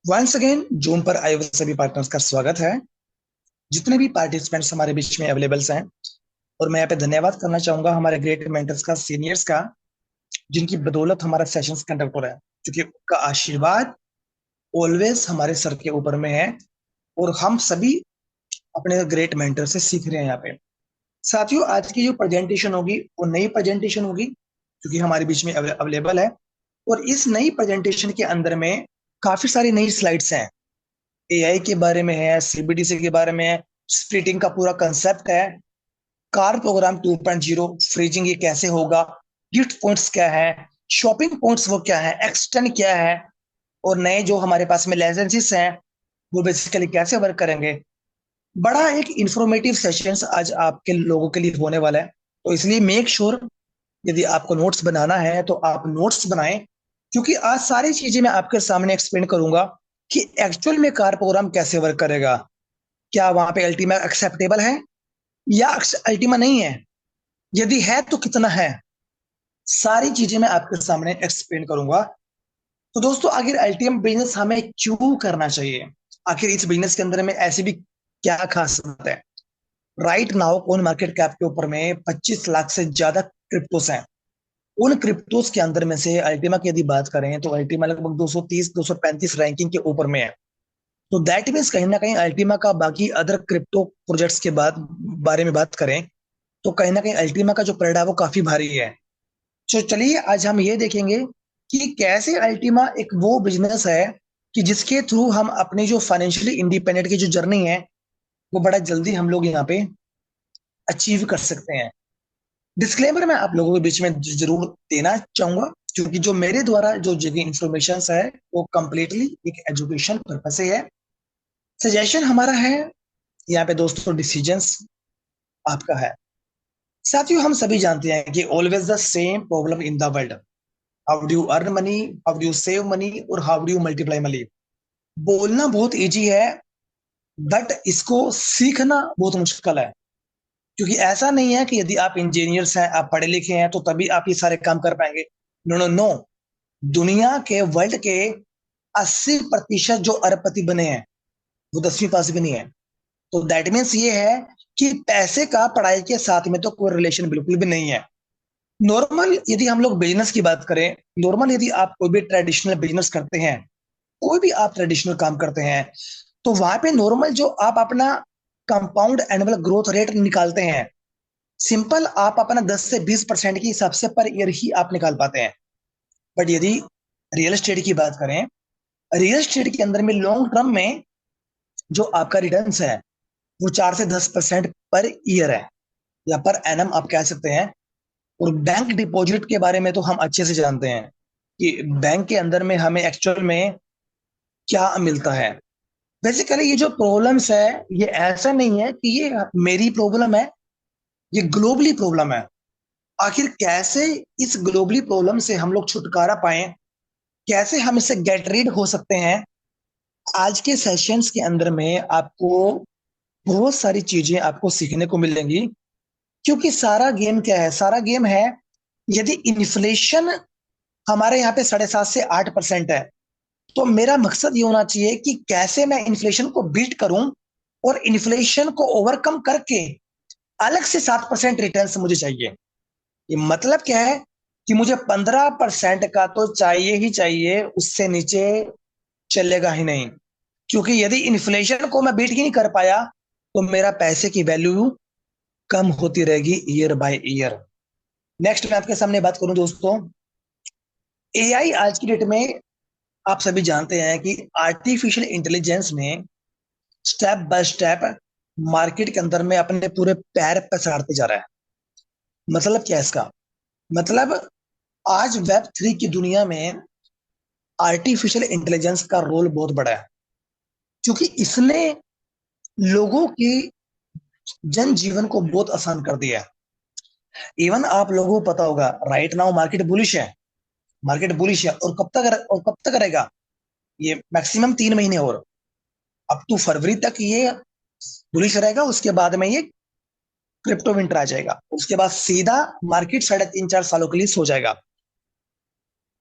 Once again zoom पर आए हुए सभी पार्टनर्स का स्वागत है। जितने भी पार्टिसिपेंट्स हमारे बीच में अवेलेबल्स हैं, और मैं यहाँ पे धन्यवाद करना चाहूंगा हमारे ग्रेट मेंटर्स का, सीनियर्स का, जिनकी बदौलत हमारा सेशंस कंडक्ट हो रहा है, क्योंकि उनका आशीर्वाद ऑलवेज हमारे सर के ऊपर में है। और हम सभी अपने ग्रेट मेंटर से सीख रहे हैं यहाँ पे। साथियों, आज की जो प्रेजेंटेशन होगी वो नई प्रेजेंटेशन होगी, क्योंकि हमारे बीच में अवेलेबल है। और इस नई प्रेजेंटेशन के अंदर में काफी सारी नई स्लाइड्स हैं। एआई के बारे में है, सीबीडीसी के बारे में है, स्प्लिटिंग का पूरा कंसेप्ट है, कार प्रोग्राम 2.0, फ्रीजिंग ये कैसे होगा, गिफ्ट पॉइंट्स क्या है, शॉपिंग पॉइंट्स वो क्या है, एक्सटेंड क्या है, और नए जो हमारे पास में लाइसेंसेस हैं वो बेसिकली कैसे वर्क करेंगे। बड़ा एक इंफॉर्मेटिव सेशंस आज आपके लोगों के लिए होने वाला है। तो इसलिए मेक श्योर यदि आपको नोट्स बनाना है तो आप नोट्स बनाएं, क्योंकि आज सारी चीजें मैं आपके सामने एक्सप्लेन करूंगा कि एक्चुअल में कार प्रोग्राम कैसे वर्क करेगा। क्या वहां पे अल्टीमा एक्सेप्टेबल है या अल्टीमा नहीं है, यदि है तो कितना है, सारी चीजें मैं आपके सामने एक्सप्लेन करूंगा। तो दोस्तों, आखिर अल्टीमा बिजनेस हमें क्यों करना चाहिए, आखिर इस बिजनेस के अंदर में ऐसी भी क्या खास बात है। राइट नाउ कौन मार्केट कैप के ऊपर में 25 लाख से ज्यादा क्रिप्टोस हैं। उन क्रिप्टोस के अंदर में से अल्टीमा की यदि बात करें तो अल्टीमा लगभग 230 235 रैंकिंग के ऊपर में है। तो दैट मीन्स कहीं ना कहीं अल्टीमा का बाकी अदर क्रिप्टो प्रोजेक्ट्स के बाद बारे में बात करें तो कहीं ना कहीं अल्टीमा का जो पलड़ा है वो काफी भारी है। तो चलिए आज हम ये देखेंगे कि कैसे अल्टीमा एक वो बिजनेस है कि जिसके थ्रू हम अपनी जो फाइनेंशियली इंडिपेंडेंट की जो जर्नी है वो बड़ा जल्दी हम लोग यहाँ पे अचीव कर सकते हैं। डिस्क्लेमर मैं आप लोगों के बीच में जरूर देना चाहूंगा, क्योंकि जो मेरे द्वारा जो जगह इंफॉर्मेशन है वो कंप्लीटली एक एजुकेशन पर्पस से है। सजेशन हमारा है यहाँ पे दोस्तों, डिसीजंस आपका है। साथियों, हम सभी जानते हैं कि always the same problem in the world, how do you earn money, how do you save money, और how do you multiply money. बोलना बहुत इजी है, बट इसको सीखना बहुत मुश्किल है। क्योंकि ऐसा नहीं है कि यदि आप इंजीनियर्स हैं, आप पढ़े लिखे हैं, तो तभी आप ये सारे काम कर पाएंगे। No no no. दुनिया के, वर्ल्ड के 80% जो अरबपति बने हैं वो 10वीं पास भी नहीं है। तो दैट मीन्स ये है कि पैसे का पढ़ाई के साथ में तो कोई रिलेशन बिल्कुल भी नहीं है। नॉर्मल यदि हम लोग बिजनेस की बात करें, नॉर्मल यदि आप कोई भी ट्रेडिशनल बिजनेस करते हैं, कोई भी आप ट्रेडिशनल काम करते हैं, तो वहां पे नॉर्मल जो आप अपना कंपाउंड एनुअल ग्रोथ रेट निकालते हैं, सिंपल आप अपना 10 से 20% के हिसाब से पर ईयर ही आप निकाल पाते हैं। बट यदि रियल एस्टेट की बात करें, रियल एस्टेट के अंदर में लॉन्ग टर्म में जो आपका रिटर्न है वो 4 से 10% पर ईयर है, या पर एनम आप कह सकते हैं। और बैंक डिपॉजिट के बारे में तो हम अच्छे से जानते हैं कि बैंक के अंदर में हमें एक्चुअल में क्या मिलता है। बेसिकली ये जो प्रॉब्लम्स है, ये ऐसा नहीं है कि ये मेरी प्रॉब्लम है, ये ग्लोबली प्रॉब्लम है। आखिर कैसे इस ग्लोबली प्रॉब्लम से हम लोग छुटकारा पाएं, कैसे हम इससे गेट रीड हो सकते हैं, आज के सेशंस के अंदर में आपको बहुत सारी चीजें आपको सीखने को मिलेंगी। क्योंकि सारा गेम क्या है, सारा गेम है, यदि इन्फ्लेशन हमारे यहाँ पे 7.5 से 8% है, तो मेरा मकसद ये होना चाहिए कि कैसे मैं इन्फ्लेशन को बीट करूं, और इन्फ्लेशन को ओवरकम करके अलग से 7% रिटर्न मुझे चाहिए। ये मतलब क्या है कि मुझे 15% का तो चाहिए ही चाहिए, उससे नीचे चलेगा ही नहीं। क्योंकि यदि इन्फ्लेशन को मैं बीट ही नहीं कर पाया तो मेरा पैसे की वैल्यू कम होती रहेगी ईयर बाय ईयर। नेक्स्ट मैं आपके सामने बात करूं दोस्तों, एआई आज की डेट में आप सभी जानते हैं कि आर्टिफिशियल इंटेलिजेंस ने स्टेप बाय स्टेप मार्केट के अंदर में अपने पूरे पैर पसारते जा रहा है। मतलब क्या है इसका, मतलब आज वेब 3 की दुनिया में आर्टिफिशियल इंटेलिजेंस का रोल बहुत बड़ा है, क्योंकि इसने लोगों की जनजीवन को बहुत आसान कर दिया है। इवन आप लोगों को पता होगा, राइट नाउ मार्केट बुलिश है, मार्केट बुलिश है, और कब तक रहेगा, ये मैक्सिमम 3 महीने और, अप टू फरवरी तक ये बुलिश रहेगा। उसके बाद में ये क्रिप्टो विंटर आ जाएगा, उसके बाद सीधा मार्केट 3.5 4 सालों के लिए सो जाएगा।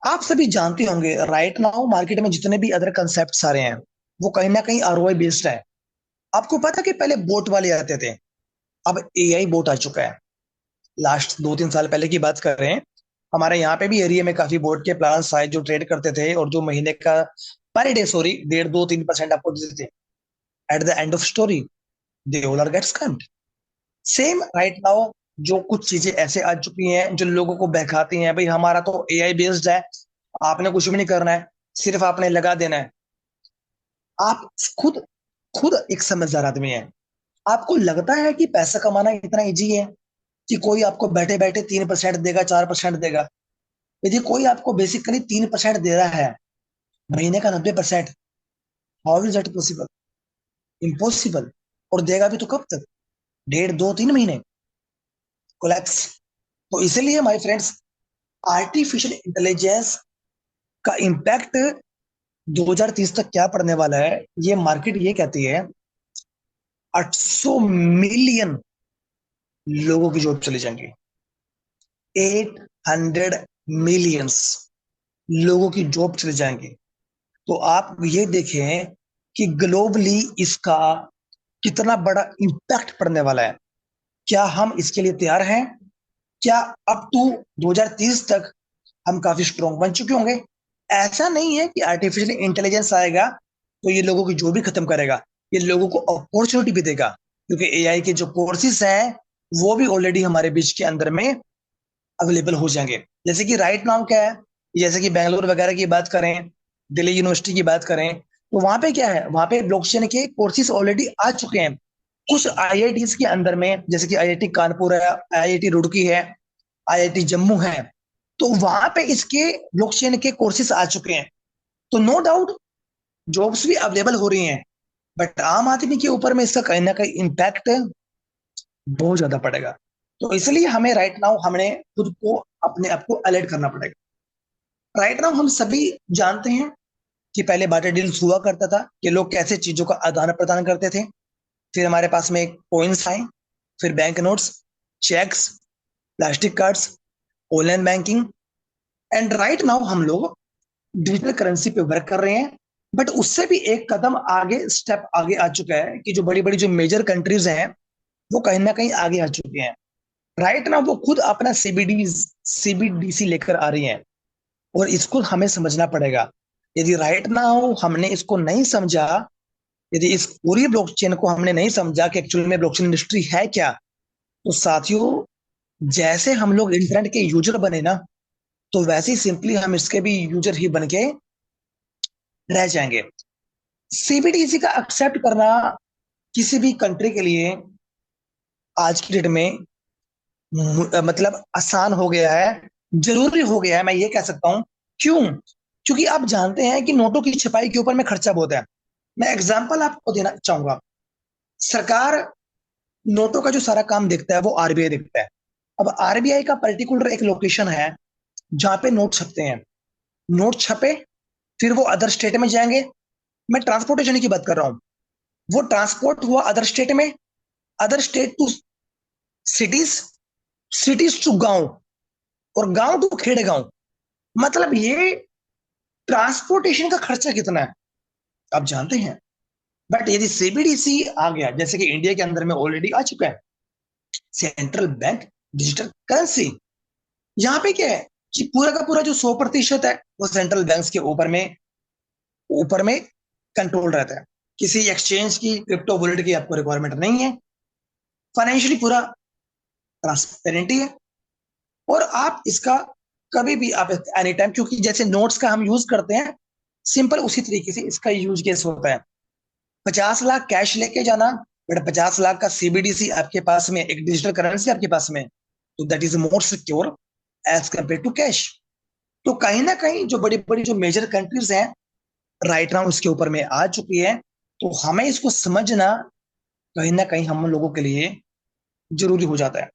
आप सभी जानते होंगे राइट नाउ मार्केट में जितने भी अदर कंसेप्ट आ रहे हैं वो कहीं ना कहीं आरओआई बेस्ड है। आपको पता कि पहले बोट वाले आते थे, अब एआई बोट आ चुका है। लास्ट 2-3 साल पहले की बात कर रहे हैं, हमारे यहाँ पे भी एरिया में काफी बोट के प्लान्स आए जो ट्रेड करते थे और जो महीने का पर डे सॉरी 1.5-2-3% आपको देते थे। At the end of story they all are get scammed. Same right now जो कुछ चीजें ऐसे आ चुकी हैं जो लोगों को बहकाती हैं, भाई हमारा तो एआई बेस्ड है, आपने कुछ भी नहीं करना है, सिर्फ आपने लगा देना है। आप खुद खुद एक समझदार आदमी है, आपको लगता है कि पैसा कमाना इतना इजी है कि कोई आपको बैठे बैठे 3% देगा, 4% देगा? यदि कोई आपको बेसिकली 3% दे रहा है महीने का 90%, how is that possible? Impossible. और देगा भी तो कब तक? 1.5, 2, 3 महीने कोलैप्स। तो इसीलिए माय फ्रेंड्स, आर्टिफिशियल इंटेलिजेंस का इम्पैक्ट 2030 तक क्या पड़ने वाला है, ये मार्केट ये कहती है 800 मिलियन लोगों की जॉब चली जाएंगी। 800 मिलियंस लोगों की जॉब चले जाएंगे। तो आप ये देखें कि ग्लोबली इसका कितना बड़ा इम्पैक्ट पड़ने वाला है। क्या हम इसके लिए तैयार हैं? क्या अप टू 2030 तक हम काफी स्ट्रॉन्ग बन चुके होंगे? ऐसा नहीं है कि आर्टिफिशियल इंटेलिजेंस आएगा तो ये लोगों की जॉब भी खत्म करेगा, ये लोगों को अपॉर्चुनिटी भी देगा, क्योंकि एआई के जो कोर्सेज हैं वो भी ऑलरेडी हमारे बीच के अंदर में अवेलेबल हो जाएंगे। जैसे कि राइट नाउ क्या है, जैसे कि बैंगलोर वगैरह की बात करें, दिल्ली यूनिवर्सिटी की बात करें, तो वहां पे क्या है, वहां पे ब्लॉकचेन के कोर्सेज ऑलरेडी आ चुके हैं। कुछ आईआईटीज के अंदर में, जैसे कि आईआईटी कानपुर है, आईआईटी रुड़की है, आईआईटी जम्मू है, तो वहां पे इसके ब्लॉकचेन के कोर्सेज आ चुके हैं। तो नो डाउट जॉब्स भी अवेलेबल हो रही हैं, बट आम आदमी के ऊपर में इसका कहीं ना कहीं इम्पैक्ट बहुत ज्यादा पड़ेगा। तो इसलिए हमें राइट नाउ हमने खुद को अपने आप को अलर्ट करना पड़ेगा। राइट नाउ हम सभी जानते हैं कि पहले बार्टर डील्स हुआ करता था कि लोग कैसे चीजों का आदान प्रदान करते थे। फिर हमारे पास में कॉइन्स आए, फिर bank notes, cheques, plastic cards, online banking, and right now हम लोग डिजिटल करेंसी पे वर्क कर रहे हैं। बट उससे भी एक कदम आगे, स्टेप आगे आ चुका है कि जो बड़ी बड़ी जो मेजर कंट्रीज हैं वो कहीं ना कहीं आगे आ चुकी हैं। राइट नाउ वो खुद अपना सीबीडीसी लेकर आ रही हैं, और इसको हमें समझना पड़ेगा। यदि राइट नाउ हमने इसको नहीं समझा, यदि इस पूरी ब्लॉकचेन को हमने नहीं समझा कि एक्चुअली में ब्लॉकचेन इंडस्ट्री है क्या, तो साथियों जैसे हम लोग इंटरनेट के यूजर बने ना, तो वैसे ही सिंपली हम इसके भी यूजर ही बन के रह जाएंगे। सीबीडीसी का एक्सेप्ट करना किसी भी कंट्री के लिए आज की डेट में मतलब आसान हो गया है, जरूरी हो गया है, मैं ये कह सकता हूं। क्यों? क्योंकि आप जानते हैं कि नोटों की छपाई के ऊपर में खर्चा बहुत है। मैं एग्जांपल आपको देना चाहूंगा। सरकार नोटों का जो सारा काम देखता है वो आरबीआई देखता है। अब आरबीआई का पर्टिकुलर एक लोकेशन है जहां पे नोट छपते हैं। नोट छपे, फिर वो अदर स्टेट में जाएंगे। मैं ट्रांसपोर्टेशन की बात कर रहा हूँ। वो ट्रांसपोर्ट हुआ अदर स्टेट में, other state to cities, cities to गांव, और गांव टू खेड़े गांव। मतलब ये ट्रांसपोर्टेशन का खर्चा कितना है आप जानते हैं। बट यदि सीबीडीसी आ गया, जैसे कि इंडिया के अंदर में ऑलरेडी आ चुका है, सेंट्रल बैंक डिजिटल करेंसी, यहाँ पे क्या है कि पूरा का पूरा जो 100% है वो सेंट्रल बैंक के ऊपर में कंट्रोल रहता है। किसी एक्सचेंज की, क्रिप्टो वॉलेट की आपको रिक्वायरमेंट नहीं है। फाइनेंशियली पूरा ट्रांसपेरेंट ही है, और आप इसका कभी भी आप एनी टाइम, क्योंकि जैसे नोट्स का हम यूज करते हैं सिंपल उसी तरीके से इसका यूज केस होता है। 50 लाख कैश लेके जाना, बट 50 लाख का सीबीडीसी आपके पास में, एक डिजिटल करेंसी आपके पास में, तो that is more secure as compare to cash. तो कहीं ना कहीं जो बड़ी बड़ी जो मेजर कंट्रीज हैं राइट नाउ इसके ऊपर में आ चुकी है। तो हमें इसको समझना कहीं ना कहीं हम लोगों के लिए जरूरी हो जाता है।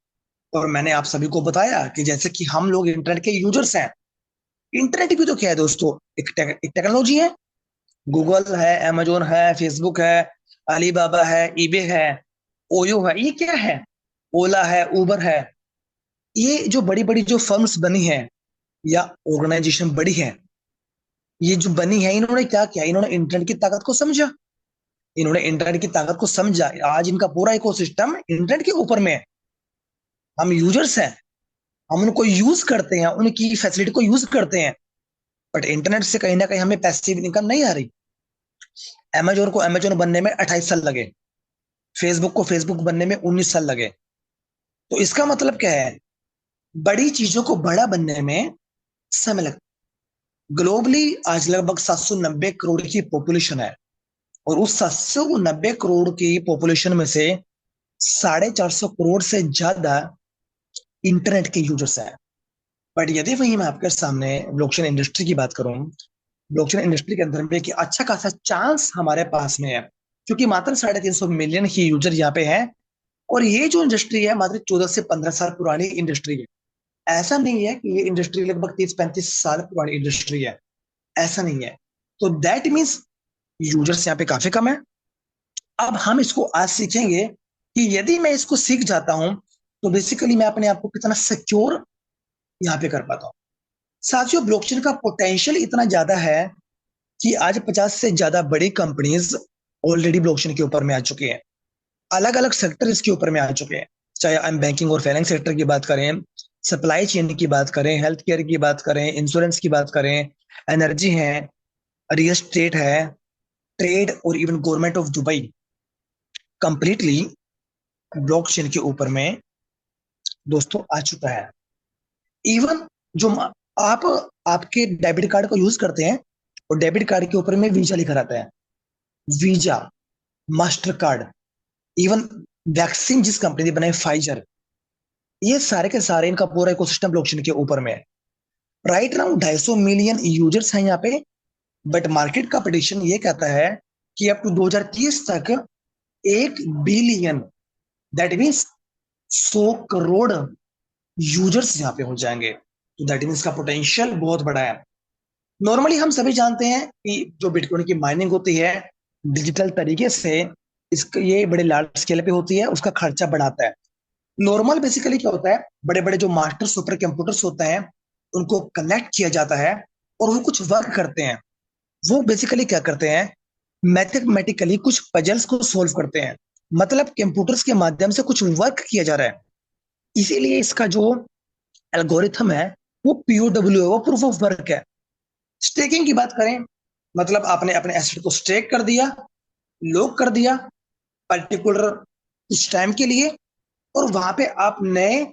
और मैंने आप सभी को बताया कि जैसे कि हम लोग इंटरनेट के यूजर्स हैं। इंटरनेट भी तो क्या है दोस्तों, एक टेक्नोलॉजी है। गूगल है, अमेजोन है, फेसबुक है, अलीबाबा है, ईबे है, ओयो है, ये क्या है, ओला है, उबर है। ये जो बड़ी बड़ी जो फर्म्स बनी हैं, या ऑर्गेनाइजेशन बड़ी है, ये जो बनी है, इन्होंने क्या किया, इन्होंने इंटरनेट की ताकत को समझा। इन्होंने इंटरनेट की ताकत को समझा, आज इनका पूरा इकोसिस्टम इंटरनेट के ऊपर में है। हम यूजर्स हैं, हम उनको यूज करते हैं, उनकी फैसिलिटी को यूज करते हैं, बट इंटरनेट से कहीं ना कहीं हमें पैसिव इनकम नहीं आ रही। अमेजोन को अमेजोन बनने में 28 साल लगे, फेसबुक को फेसबुक बनने में 19 साल लगे। तो इसका मतलब क्या है, बड़ी चीजों को बड़ा बनने में समय लगता है। ग्लोबली आज लगभग 790 करोड़ की पॉपुलेशन है, और उस 790 करोड़ की पॉपुलेशन में से 450 करोड़ से ज्यादा इंटरनेट के यूजर्स हैं। बट यदि वही मैं आपके सामने ब्लॉकचेन इंडस्ट्री की बात करूं, ब्लॉकचेन इंडस्ट्री के अंदर में कि अच्छा खासा चांस हमारे पास में है, क्योंकि मात्र 350 मिलियन ही यूजर यहाँ पे हैं। और ये जो इंडस्ट्री है मात्र 14 से 15 साल पुरानी इंडस्ट्री है। ऐसा नहीं है कि ये इंडस्ट्री लगभग 30-35 साल पुरानी इंडस्ट्री है, ऐसा नहीं है। तो दैट मीन्स यूजर्स यहाँ पे काफी कम है। अब हम इसको आज सीखेंगे कि यदि मैं इसको सीख जाता हूं तो बेसिकली मैं अपने आप को कितना सिक्योर यहाँ पे कर पाता हूँ। साथियों, ब्लॉकचेन का पोटेंशियल इतना ज्यादा है कि आज 50 से ज्यादा बड़ी कंपनीज ऑलरेडी ब्लॉकचेन के ऊपर में आ चुकी हैं। अलग अलग सेक्टर इसके ऊपर में आ चुके हैं, चाहे हम बैंकिंग और फाइनेंस सेक्टर की बात करें, सप्लाई चेन की बात करें, हेल्थ केयर की बात करें, इंश्योरेंस की बात करें, एनर्जी है, रियल एस्टेट है, ट्रेड और even government of Dubai completely blockchain के ऊपर में दोस्तों आ चुका है। इवन जो आप आपके डेबिट कार्ड को यूज करते हैं, और डेबिट कार्ड के ऊपर में वीजा लिखा रहता है, visa, master card, even vaccine जिस कंपनी ने बनाई फाइजर, ये सारे के सारे इनका पूरा इकोसिस्टम ब्लॉकचेन के ऊपर में है। राइट नाउ 250 मिलियन यूजर्स हैं यहाँ पे, बट मार्केट का प्रेडिक्शन ये कहता है कि अप टू 2030 तक 1 billion, that means 100 crore users यहाँ पे हो जाएंगे। तो दैट मीन्स का पोटेंशियल बहुत बड़ा है। नॉर्मली हम सभी जानते हैं कि जो बिटकॉइन की माइनिंग होती है डिजिटल तरीके से, इसका ये बड़े लार्ज स्केल पे होती है, उसका खर्चा बढ़ाता है। नॉर्मल बेसिकली क्या होता है, बड़े बड़े जो मास्टर सुपर कंप्यूटर्स होते हैं उनको कनेक्ट किया जाता है, और वो कुछ वर्क करते हैं। वो बेसिकली क्या करते हैं, मैथमेटिकली कुछ पजल्स को सोल्व करते हैं, मतलब कंप्यूटर्स के माध्यम से कुछ वर्क किया जा रहा है। इसीलिए इसका जो एल्गोरिथम है वो पीओडब्ल्यू है, वो प्रूफ ऑफ वर्क है। स्टेकिंग की बात करें, मतलब आपने अपने एसेट को स्टेक कर दिया, लॉक कर दिया पर्टिकुलर कुछ टाइम के लिए, और वहां पे आप नए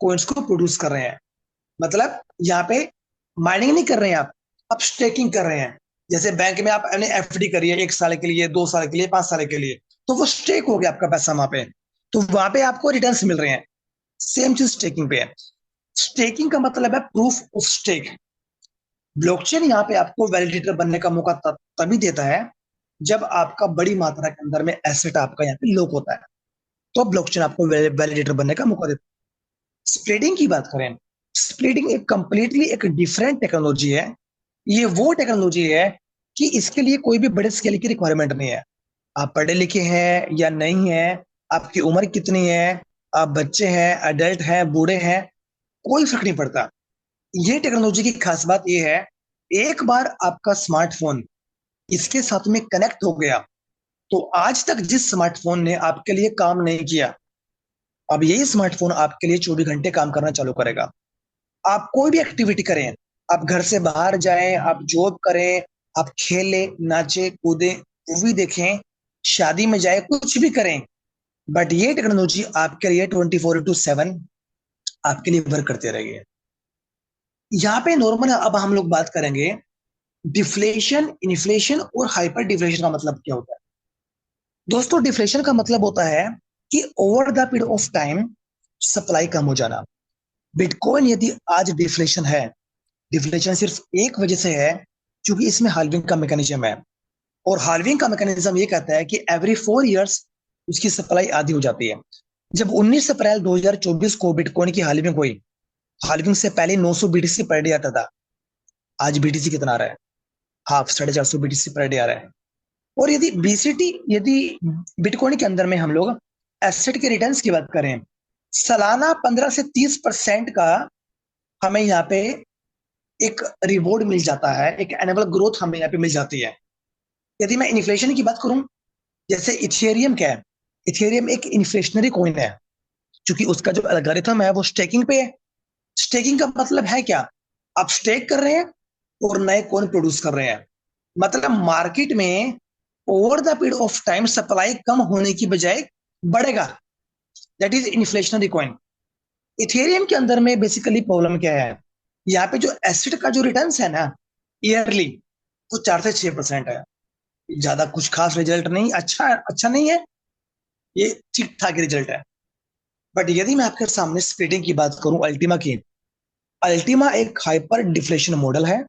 कॉइन्स को प्रोड्यूस कर रहे हैं। मतलब यहाँ पे माइनिंग नहीं कर रहे हैं आप स्टेकिंग कर रहे हैं। जैसे बैंक में आपने एफडी करी है 1 साल के लिए, 2 साल के लिए, 5 साल के लिए, तो वो स्टेक हो गया आपका पैसा वहां पे, तो वहां पे आपको रिटर्न्स मिल रहे हैं। सेम चीज स्टेकिंग पे है। स्टेकिंग का मतलब है प्रूफ ऑफ स्टेक। ब्लॉकचेन यहाँ पे आपको वैलिडेटर बनने का मौका तभी देता है जब आपका बड़ी मात्रा के अंदर में एसेट आपका यहाँ पे लॉक होता है, तो ब्लॉकचेन आपको वैलिडेटर बनने का मौका देता है। स्प्रेडिंग की बात करें, स्प्रेडिंग एक कंप्लीटली एक डिफरेंट टेक्नोलॉजी है। ये वो टेक्नोलॉजी है कि इसके लिए कोई भी बड़े स्केल की रिक्वायरमेंट नहीं है। आप पढ़े लिखे हैं या नहीं है, आपकी उम्र कितनी है, आप बच्चे हैं, अडल्ट हैं, बूढ़े हैं, कोई फर्क नहीं पड़ता। ये टेक्नोलॉजी की खास बात ये है, एक बार आपका स्मार्टफोन इसके साथ में कनेक्ट हो गया, तो आज तक जिस स्मार्टफोन ने आपके लिए काम नहीं किया, अब यही स्मार्टफोन आपके लिए 24 घंटे काम करना चालू करेगा। आप कोई भी एक्टिविटी करें, आप घर से बाहर जाएं, आप जॉब करें, आप खेलें, नाचे कूदें, मूवी देखें, शादी में जाए, कुछ भी करें, बट ये टेक्नोलॉजी आपके लिए 24/7 आपके लिए वर्क करते रहेगी। यहाँ पे नॉर्मल अब हम लोग बात करेंगे डिफ्लेशन, इन्फ्लेशन और हाइपर डिफ्लेशन का मतलब क्या होता है। दोस्तों, डिफ्लेशन का मतलब होता है कि over the period of time supply कम हो जाना। बिटकॉइन यदि आज डिफ्लेशन है, डिफ्लेशन सिर्फ एक वजह से है, क्योंकि इसमें हाल्विंग का मैकेनिज्म है। और हाल्विंग का मैकेनिज्म ये कहता है कि एवरी 4 इयर्स उसकी सप्लाई आधी हो जाती है। जब 19 अप्रैल 2024 को बिटकॉइन की हाल्विंग हुई, हाल्विंग से पहले 900 बीटीसी पर डे आता था। आज बीटीसी कितना आ रहा है, हाफ 450 बीटीसी पर डे आ रहा है। और यदि बीसीटी, यदि बिटकॉइन के अंदर में हम लोग एसेट के रिटर्न्स की बात करें, सालाना 15 से 30% का हमें यहाँ पे एक रिवॉर्ड मिल जाता है, एक एनुअल ग्रोथ हमें यहाँ पे मिल जाती है। यदि मैं इन्फ्लेशन की बात करूं, जैसे इथेरियम क्या है, इथेरियम एक इन्फ्लेशनरी कॉइन है, क्योंकि उसका जो एल्गोरिथम है वो स्टेकिंग पे है। स्टेकिंग का मतलब है क्या, आप स्टेक कर रहे हैं और नए कॉइन प्रोड्यूस कर रहे हैं। मतलब मार्केट में over the period of time supply कम होने की बजाय बढ़ेगा, that is inflationary coin. Ethereum के अंदर में बेसिकली प्रॉब्लम क्या है, यहाँ पे जो एसेट का जो रिटर्न्स है ना ईयरली, वो 4 से 6% है। ज्यादा कुछ खास रिजल्ट नहीं, अच्छा अच्छा नहीं है, ये ठीक ठाक रिजल्ट है। बट यदि मैं आपके सामने स्प्लिटिंग की बात करूं अल्टीमा की, अल्टीमा एक हाइपर डिफ्लेशन मॉडल है।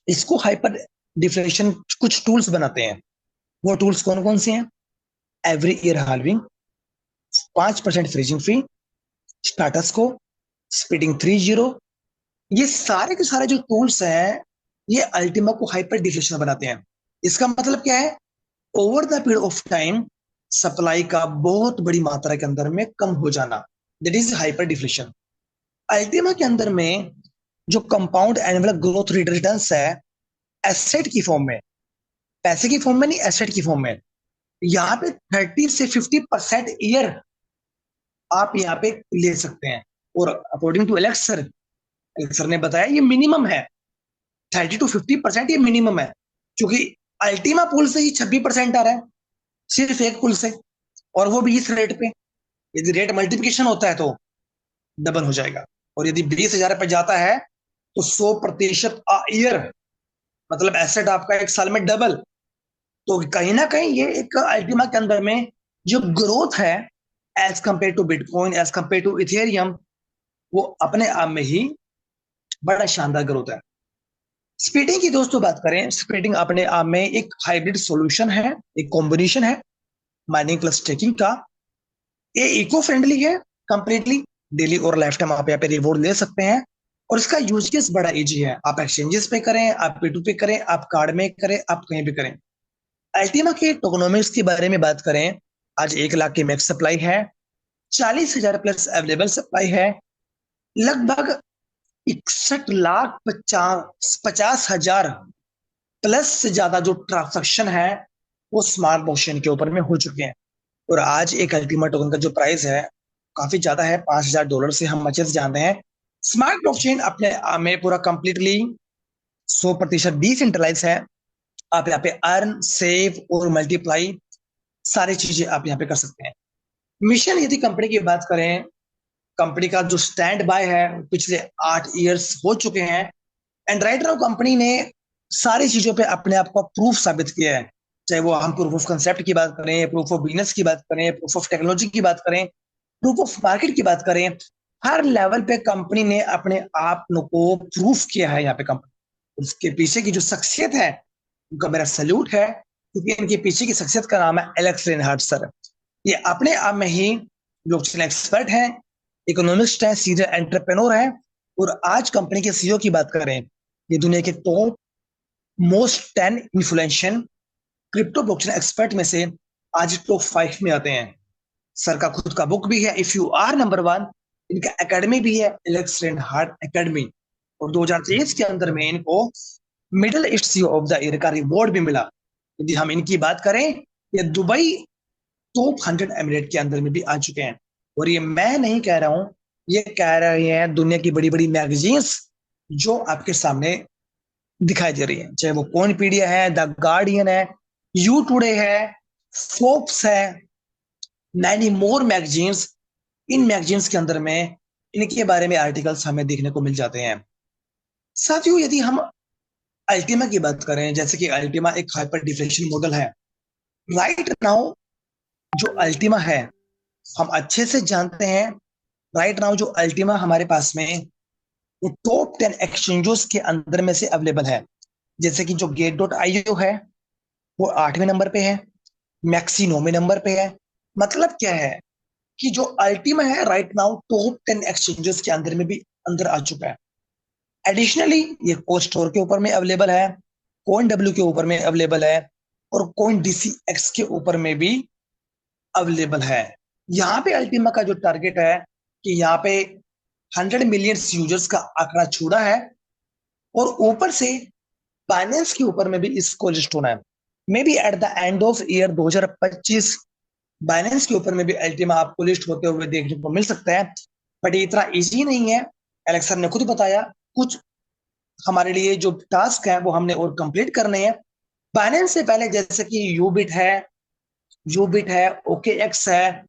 इसको हाइपर डिफ्लेशन कुछ टूल्स बनाते हैं। वो टूल्स कौन कौन से हैं, every year halving, 5% freezing free, status को, स्प्लिटिंग 3-0, ये सारे के सारे जो टूल्स हैं ये अल्टीमा को हाइपर डिफ्लेशन बनाते हैं। इसका मतलब क्या है, over the period of time supply का बहुत बड़ी मात्रा के अंदर में कम हो जाना, that is hyper deflation. Ultima के अंदर में जो compound annual growth rate returns है एसेट की फॉर्म में, पैसे की फॉर्म में नहीं, एसेट की फॉर्म में, यहाँ पे 30 से 50% ईयर आप यहाँ पे ले सकते हैं। और according to Alex sir, Alex sir ने बताया ये मिनिमम है, 30 to 50% ये मिनिमम है, क्योंकि अल्टीमा पुल से ही 26% आ रहा है, सिर्फ एक पुल से, और वो भी इस रेट पे। यदि रेट मल्टीप्लिकेशन होता है तो डबल हो जाएगा, और यदि 20,000 पे जाता है तो 100% ईयर, मतलब एसेट आपका एक साल में डबल। तो कहीं ना कहीं ये एक अल्टीमा के अंदर में जो ग्रोथ है as compare to bitcoin, as compare to Ethereum, वो अपने आप में ही बड़ा शानदार ग्रोथ है। स्पीडिंग की दोस्तों बात करें, स्पीडिंग अपने आप में एक हाइब्रिड सॉल्यूशन है, एक कॉम्बिनेशन है माइनिंग प्लस स्टेकिंग का। ये इको फ्रेंडली है कंप्लीटली, डेली और लाइफ टाइम आप यहाँ पे रिवॉर्ड ले सकते हैं। और इसका यूज केस बड़ा इजी है, आप एक्सचेंजेस पे करें, आप पे टू पे करें, आप कार्ड में करें, आप कहीं भी करें। अल्टीमा के टोकनोमिक्स के बारे में बात करें, आज 1 लाख की मैक्स सप्लाई है, 40,000 प्लस अवेलेबल सप्लाई है, लगभग 61,50,000 प्लस से ज्यादा जो ट्रांसैक्शन है वो स्मार्ट ब्लॉकचेन के ऊपर में हो चुके हैं। और आज एक अल्टीमा टोकन का जो प्राइस है काफी ज्यादा है, $5,000 से हम अच्छे से जानते हैं। स्मार्ट ब्लॉकचेन अपने आप में पूरा कंप्लीटली 100% डिसेंट्रलाइज है। आप यहाँ पे अर्न, सेव और मल्टीप्लाई सारी चीजें आप यहाँ पे कर सकते हैं। मिशन यदि कंपनी की बात करें, कंपनी का जो स्टैंड बाय है पिछले 8 इयर्स हो चुके हैं, एंड राइट नाउ कंपनी ने सारी चीजों पे अपने आप को प्रूफ साबित किया है। चाहे वो हम प्रूफ ऑफ कंसेप्ट की बात करें, प्रूफ ऑफ बिजनेस की बात करें, प्रूफ ऑफ टेक्नोलॉजी की बात करें, प्रूफ ऑफ मार्केट की बात करें, हर लेवल पे कंपनी ने अपने आप को प्रूफ किया है। यहाँ पे कंपनी, उसके पीछे की जो शख्सियत है उनका मेरा सल्यूट है, क्योंकि इनके पीछे की शख्सियत का नाम है एलेक्स रेनहार्ट सर। ये अपने आप में ही ब्लॉकचेन एक्सपर्ट हैं, इकोनॉमिस्ट हैं, सीनियर एंटरप्रेन्योर हैं, और आज कंपनी के सीईओ की बात करें, ये दुनिया के top most 10 influential crypto blockchain expert में से आज टॉप 5 में आते हैं। सर का खुद का बुक भी है, इफ यू आर नंबर 1। इनका एकेडमी भी है, एलेक्स रेनहार्ट एकेडमी, और 2023 के अंदर में इनको middle east CEO of the year का रिवॉर्ड भी मिला। यदि हम इनकी बात करें, ये दुबई टॉप 100 एमिरेट के अंदर में भी आ चुके हैं। और ये मैं नहीं कह रहा हूं, ये कह रहे हैं दुनिया की बड़ी बड़ी मैगजीन्स जो आपके सामने दिखाई दे रही है, चाहे वो कॉइनपीडिया है, द गार्डियन है, यू टुडे है, फोर्ब्स है, मैनी मोर मैगजीन्स। इन मैगजीन्स के अंदर में इनके बारे में आर्टिकल्स हमें देखने को मिल जाते हैं। साथियों, यदि हम अल्टीमा की बात करें, जैसे कि अल्टीमा एक हाइपर डिफ्लेशन मॉडल है, राइट नाउ जो अल्टीमा है हम अच्छे से जानते हैं। राइट नाउ जो अल्टीमा हमारे पास में वो टॉप 10 एक्सचेंजों के अंदर में से अवेलेबल है। जैसे कि जो गेट.io है वो 8वें नंबर पे है, मैक्सी 9वें नंबर पे है। मतलब क्या है कि जो अल्टीमा है राइट नाउ टॉप 10 एक्सचेंजेस के अंदर में भी अंदर आ चुका है। एडिशनली ये कोस्टोर के ऊपर में अवेलेबल है, कॉइन डब्ल्यू के ऊपर में अवेलेबल है, और कॉइन DCX के ऊपर में भी अवेलेबल है। यहाँ पे अल्टीमा का जो टारगेट है कि यहाँ पे 100 मिलियन यूजर्स का आंकड़ा छूड़ा है, और ऊपर से बाइनेंस के ऊपर में भी इसको लिस्ट होना है। May be eight the end of year 2025 Binance के ऊपर में भी अल्टीमा आपको लिस्ट होते हुए देखने को मिल सकता है। बट ये इतना इजी नहीं है। एलेक्स सर ने खुद बताया, कुछ हमारे लिए जो टास्क है वो हमने और कंप्लीट करने हैं। बाइनेंस से पहले जैसे कि यूबिट है, ओके एक्स है,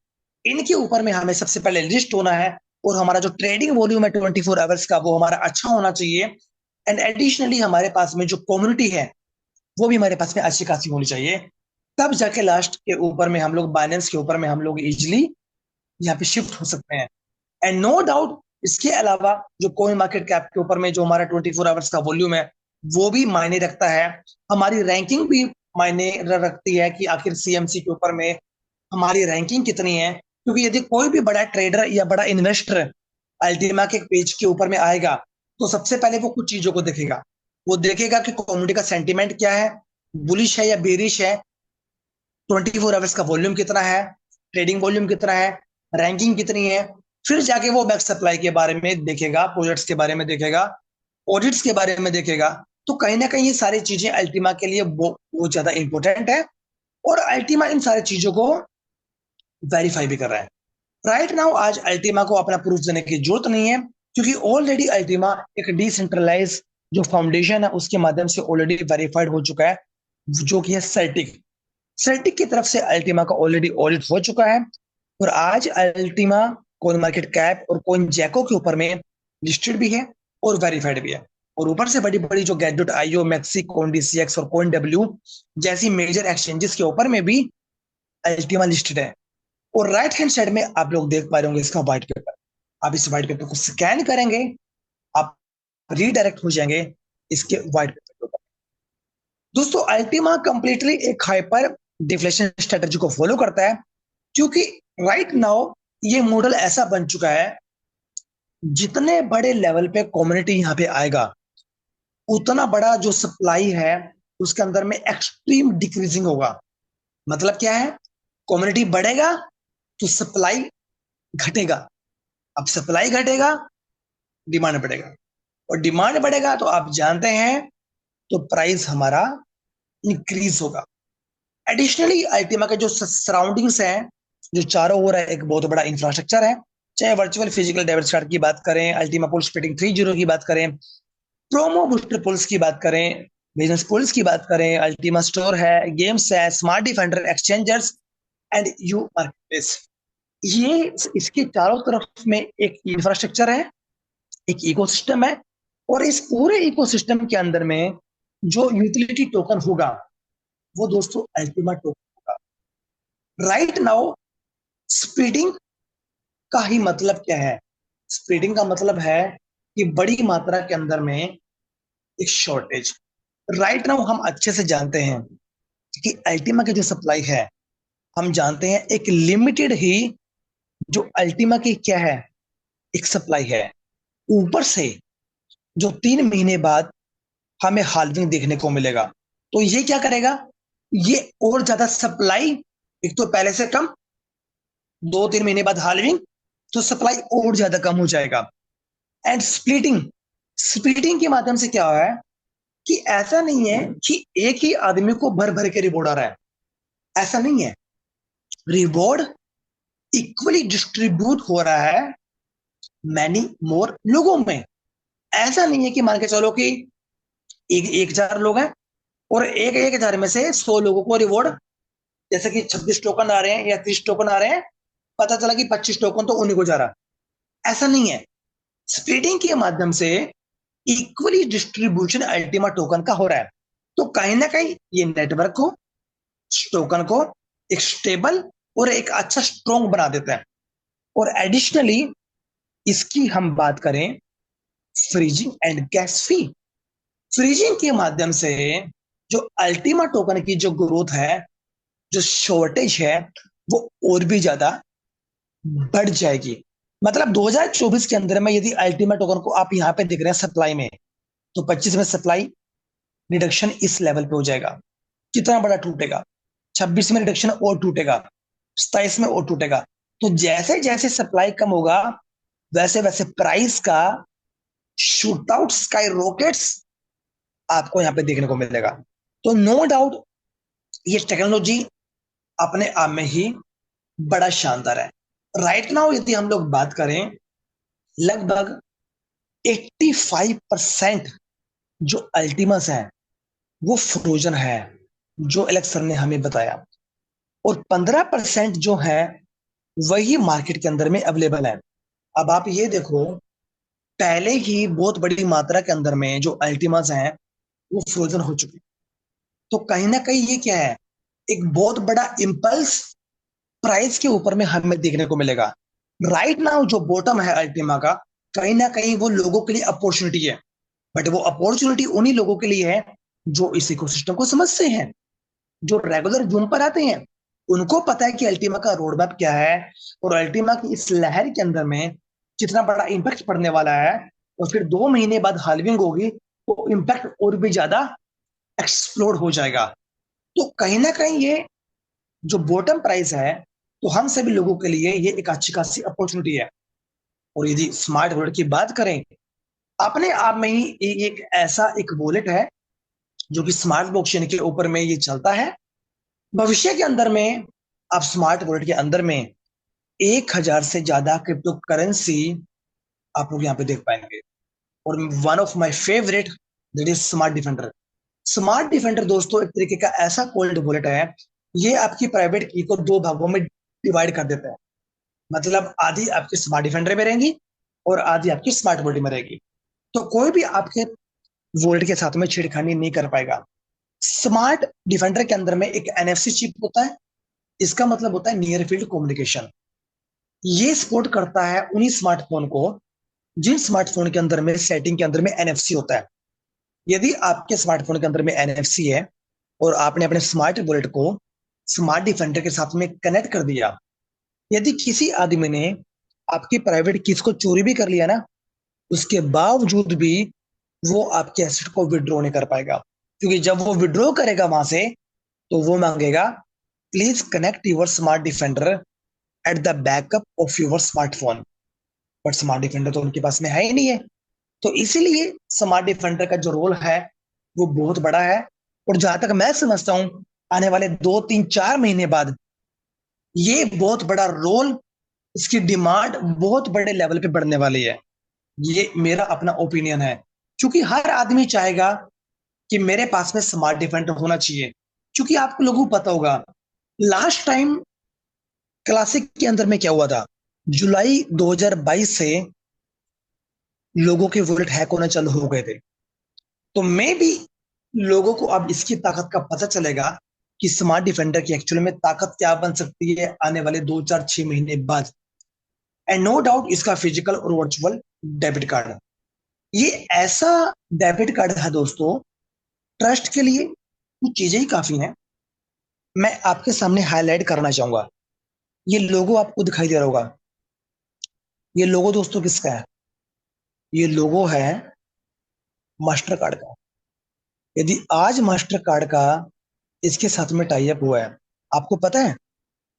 इनके ऊपर में हमें सबसे पहले लिस्ट होना है। और हमारा जो ट्रेडिंग वॉल्यूम है 24 आवर्स का वो हमारा अच्छा होना चाहिए। एंड एडिशनली हमारे पास में जो कम्युनिटी है वो भी हमारे पास में अच्छी खासी होनी चाहिए। तब जाके लास्ट के ऊपर में हम लोग बाइनेंस के ऊपर में हम लोग इजिली यहाँ पे शिफ्ट हो सकते हैं। एंड नो डाउट इसके अलावा जो कोइन मार्केट कैप के ऊपर में जो हमारा 24 आवर्स का वॉल्यूम है वो भी मायने रखता है। हमारी रैंकिंग भी मायने रखती है कि आखिर सीएमसी के ऊपर में हमारी रैंकिंग कितनी है। क्योंकि यदि कोई भी बड़ा ट्रेडर या बड़ा इन्वेस्टर अल्टीमा के पेज के ऊपर में आएगा तो सबसे पहले वो कुछ चीजों को देखेगा। वो देखेगा कि कम्युनिटी का सेंटीमेंट क्या है, बुलिश है या बेरिश है, 24 आवर्स का वॉल्यूम कितना है, ट्रेडिंग वॉल्यूम कितना है, रैंकिंग कितनी है। फिर जाके वो बैक सप्लाई के बारे में देखेगा, प्रोजेक्ट्स के बारे में देखेगा, ऑडिट्स के बारे में देखेगा। तो कहीं ना कहीं ये सारी चीजें अल्टीमा के लिए बहुत ज्यादा इंपॉर्टेंट है। और अल्टीमा इन सारी चीजों को वेरीफाई भी कर रहा है। राइट नाउ आज अल्टीमा को अपना प्रूफ देने की जरूरत नहीं है, क्योंकि ऑलरेडी अल्टीमा एक डिसेंट्रलाइज जो फाउंडेशन है उसके माध्यम से ऑलरेडी वेरीफाइड हो चुका है, जो कि है सेल्टिक। सेल्टिक की तरफ से अल्टीमा का ऑलरेडी ऑडिट हो चुका है। और आज अल्टीमा कोइन मार्केट कैप और कोइन जैको के ऊपर में लिस्टेड भी है और वेरीफाइड भी है। और ऊपर से बड़ी बड़ी जो गेट.io, मैक्सी, कोइन डीसीएक्स और कोइन डब्ल्यू जैसी मेजर एक्सचेंजेस के ऊपर में भी अल्टीमा लिस्टेड है। और राइट हैंड साइड में आप लोग देख पा रहे होंगे इसका व्हाइट पेपर। आप इस व्हाइट पेपर को स्कैन करेंगे, आप रीडायरेक्ट हो जाएंगे इसके व्हाइट पेपर के ऊपर। दोस्तों अल्टीमा कंप्लीटली एक हाइपर डिफ्लेशन स्ट्रेटजी को फॉलो करता है, क्योंकि राइट नाउ ये मॉडल ऐसा बन चुका है, जितने बड़े लेवल पे कम्युनिटी यहाँ पे आएगा उतना बड़ा जो सप्लाई है उसके अंदर में एक्सट्रीम डिक्रीजिंग होगा। मतलब क्या है, कम्युनिटी बढ़ेगा तो सप्लाई घटेगा। अब सप्लाई घटेगा, डिमांड बढ़ेगा, और डिमांड बढ़ेगा तो आप जानते हैं तो प्राइस हमारा इंक्रीज होगा। एडिशनली अल्टीमा के जो सराउंडिंग्स हैं, जो चारों ओर है, एक बहुत बड़ा इंफ्रास्ट्रक्चर है। चाहे वर्चुअल फिजिकल डेबिट कार्ड की बात करें, अल्टीमा पुल्स स्प्लिटिंग 3.0 की बात करें, प्रोमो बूस्टर पुल्स की बात करें, बिजनेस पुल्स की बात करें, अल्टीमा स्टोर है, गेम्स है, smart defender, exchangers and you marketplace. ये इसके चारों तरफ में एक इंफ्रास्ट्रक्चर है, एक इकोसिस्टम है। और इस पूरे इकोसिस्टम के अंदर में जो यूटिलिटी टोकन होगा वो दोस्तों अल्टीमा टोकन होगा। राइट नाउ स्पीडिंग का ही मतलब क्या है? स्पीडिंग का मतलब है कि बड़ी मात्रा के अंदर में एक शॉर्टेज। राइट नाउ हम अच्छे से जानते हैं कि अल्टीमा की जो सप्लाई है, हम जानते हैं एक लिमिटेड ही जो अल्टीमा की क्या है, एक सप्लाई है। ऊपर से जो 3 महीने बाद हमें हाल्विंग देखने को मिलेगा, तो ये क्या करेगा, ये और ज्यादा सप्लाई, एक तो पहले से कम, 2-3 महीने बाद हाल्विंग, तो सप्लाई और ज्यादा कम हो जाएगा। एंड स्प्लिटिंग, स्प्लिटिंग के माध्यम से क्या है कि ऐसा नहीं है कि एक ही आदमी को भर भर के रिवॉर्ड आ रहा है, ऐसा नहीं है। रिवॉर्ड इक्वली डिस्ट्रीब्यूट हो रहा है मैनी मोर लोगों में। ऐसा नहीं है कि मान के चलो कि 1,000 लोग हैं और 1,000 में से 100 लोगों को रिवॉर्ड, जैसे कि 26 टोकन आ रहे हैं या 30 टोकन आ रहे हैं, पता चला कि 25 टोकन तो उन्हीं को जा रहा। ऐसा नहीं है। स्प्लिटिंग के माध्यम से इक्वली डिस्ट्रीब्यूशन अल्टीमा टोकन का हो रहा है। तो कहीं ना कहीं ये नेटवर्क को, टोकन को एक स्टेबल और एक अच्छा स्ट्रॉन्ग बना देता है। और एडिशनली इसकी हम बात करें freezing and gas fee, freezing के माध्यम से जो अल्टीमा टोकन की जो ग्रोथ है, जो शॉर्टेज है, वो और भी ज्यादा बढ़ जाएगी। मतलब 2024 के अंदर में यदि अल्टीमा टोकन को आप यहाँ पे देख रहे हैं सप्लाई में, तो 25 में सप्लाई रिडक्शन इस लेवल पे हो जाएगा। कितना बड़ा टूटेगा, 26 में रिडक्शन और टूटेगा, 27 में और टूटेगा। तो जैसे जैसे सप्लाई कम होगा वैसे वैसे प्राइस का शूट आउट स्काई रॉकेट्स आपको यहाँ पे देखने को मिलेगा। तो नो डाउट ये टेक्नोलॉजी अपने आप में ही बड़ा शानदार है। राइट नाउ यदि हम लोग बात करें, लगभग 85% जो अल्टीमस है वो फ्रोजन है, जो एलेक्स सर ने हमें बताया। और 15% जो है वही मार्केट के अंदर में अवेलेबल है। अब आप ये देखो, पहले ही बहुत बड़ी मात्रा के अंदर में जो अल्टीमास हैं वो फ्रोजन हो चुके। तो कहीं ना कहीं ये क्या है, एक बहुत बड़ा इम्पल्स प्राइस के ऊपर में हमें देखने को मिलेगा। राइट नाउ जो बॉटम है अल्टीमा का, कहीं ना कहीं वो लोगों के लिए अपॉर्चुनिटी है। बट वो अपॉर्चुनिटी उन्हीं लोगों के लिए है जो इस इकोसिस्टम को समझते हैं, जो रेगुलर जूम पर आते हैं। उनको पता है कि अल्टीमा का रोड मैप क्या है, और अल्टीमा की इस लहर के अंदर में कितना बड़ा इम्पैक्ट पड़ने वाला है। और फिर 2 महीने बाद हाल्विंग होगी तो इम्पैक्ट और भी ज्यादा एक्सप्लोड हो जाएगा। तो कहीं ना कहीं ये जो बॉटम प्राइस है, तो हम सभी लोगों के लिए ये एक अच्छी खासी अपॉर्चुनिटी है। और यदि स्मार्ट वॉलेट की बात करें, अपने आप में ही एक ऐसा एक वॉलेट है जो कि स्मार्ट ब्लॉकचेन के ऊपर में ये चलता है। भविष्य के अंदर में आप स्मार्ट वॉलेट के अंदर में 1,000 से ज्यादा क्रिप्टो करेंसी आप लोग यहाँ पे देख पाएंगे। और one of my favourite, that is smart defender. Smart defender दोस्तों एक तरीके का ऐसा कोल्ड वॉलेट है, ये आपकी प्राइवेट की को 2 भागों में डिवाइड कर देता है। मतलब आधी आपकी स्मार्ट डिफेंडर में रहेंगी और आधी आपकी स्मार्ट वॉलेट में रहेगी। तो कोई भी आपके वॉलेट के साथ में छेड़खानी नहीं कर पाएगा। स्मार्ट डिफेंडर के अंदर में एक एनएफसी चिप होता है। इसका मतलब होता है नियर फील्ड कम्युनिकेशन। ये सपोर्ट करता है उन्हीं स्मार्टफोन को जिन स्मार्टफोन के अंदर में सेटिंग के अंदर में एनएफसी होता है। यदि आपके स्मार्टफोन के अंदर में एनएफसी है और आपने अपने स्मार्ट वॉलेट को स्मार्ट डिफेंडर के साथ में कनेक्ट कर दिया, यदि किसी आदमी ने आपकी प्राइवेट कीज को चोरी भी कर लिया ना, उसके बावजूद भी वो आपके एसेट को विड्रॉ नहीं कर पाएगा। क्योंकि जब वो विड्रॉ करेगा वहां से, तो वो मांगेगा please connect your smart defender at the backup of your smartphone. But smart defender तो उनके पास में है ही नहीं है। तो इसीलिए स्मार्ट डिफेंडर का जो रोल है वो बहुत बड़ा है। और जहां तक मैं समझता हूं, आने वाले 2 3 4 महीने बाद ये बहुत बड़ा रोल, इसकी डिमांड बहुत बड़े लेवल पे बढ़ने वाली है। ये मेरा अपना ओपिनियन है। क्योंकि हर आदमी चाहेगा कि मेरे पास में स्मार्ट डिफेंडर होना चाहिए। क्योंकि आपको लोगों को पता होगा, लास्ट टाइम क्लासिक के अंदर में क्या हुआ था। जुलाई 2022 से लोगों के वॉलेट हैक होना चालू हो गए थे। तो मे भी लोगों को अब इसकी ताकत का पता चलेगा कि स्मार्ट डिफेंडर की एक्चुअल में ताकत क्या बन सकती है आने वाले 2 4 6 महीने बाद। एंड नो डाउट इसका फिजिकल और वर्चुअल डेबिट कार्ड है। ये ऐसा डेबिट कार्ड है दोस्तों, ट्रस्ट के लिए कुछ चीजें ही काफी हैं। मैं आपके सामने हाईलाइट करना चाहूंगा। ये लोगो आपको दिखाई दे रहा होगा। ये लोगो दोस्तों किसका है? ये लोगो है मास्टर कार्ड का। यदि आज मास्टर कार्ड का इसके साथ में टाई अप हुआ है, आपको पता है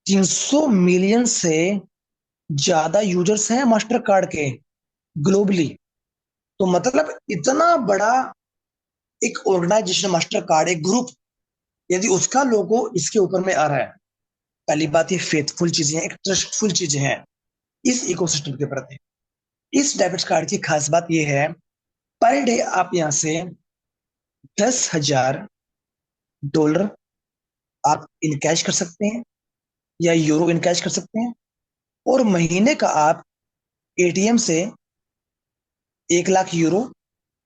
300 मिलियन से ज्यादा यूजर्स हैं मास्टर कार्ड के ग्लोबली। तो मतलब इतना बड़ा एक ऑर्गेनाइजेशन मास्टर कार्ड, एक ग्रुप, यदि उसका लोगो इसके ऊपर में आ रहा है, पहली बात ये फेथफुल चीजें हैं, एक ट्रस्टफुल चीजें हैं इस इकोसिस्टम के प्रति। इस डेबिट कार्ड की खास बात यह है, पर डे आप यहां से $10,000 आप इनकैश कर सकते हैं या यूरो इनकैश कर सकते हैं। और महीने का आप एटीएम से 1 लाख यूरो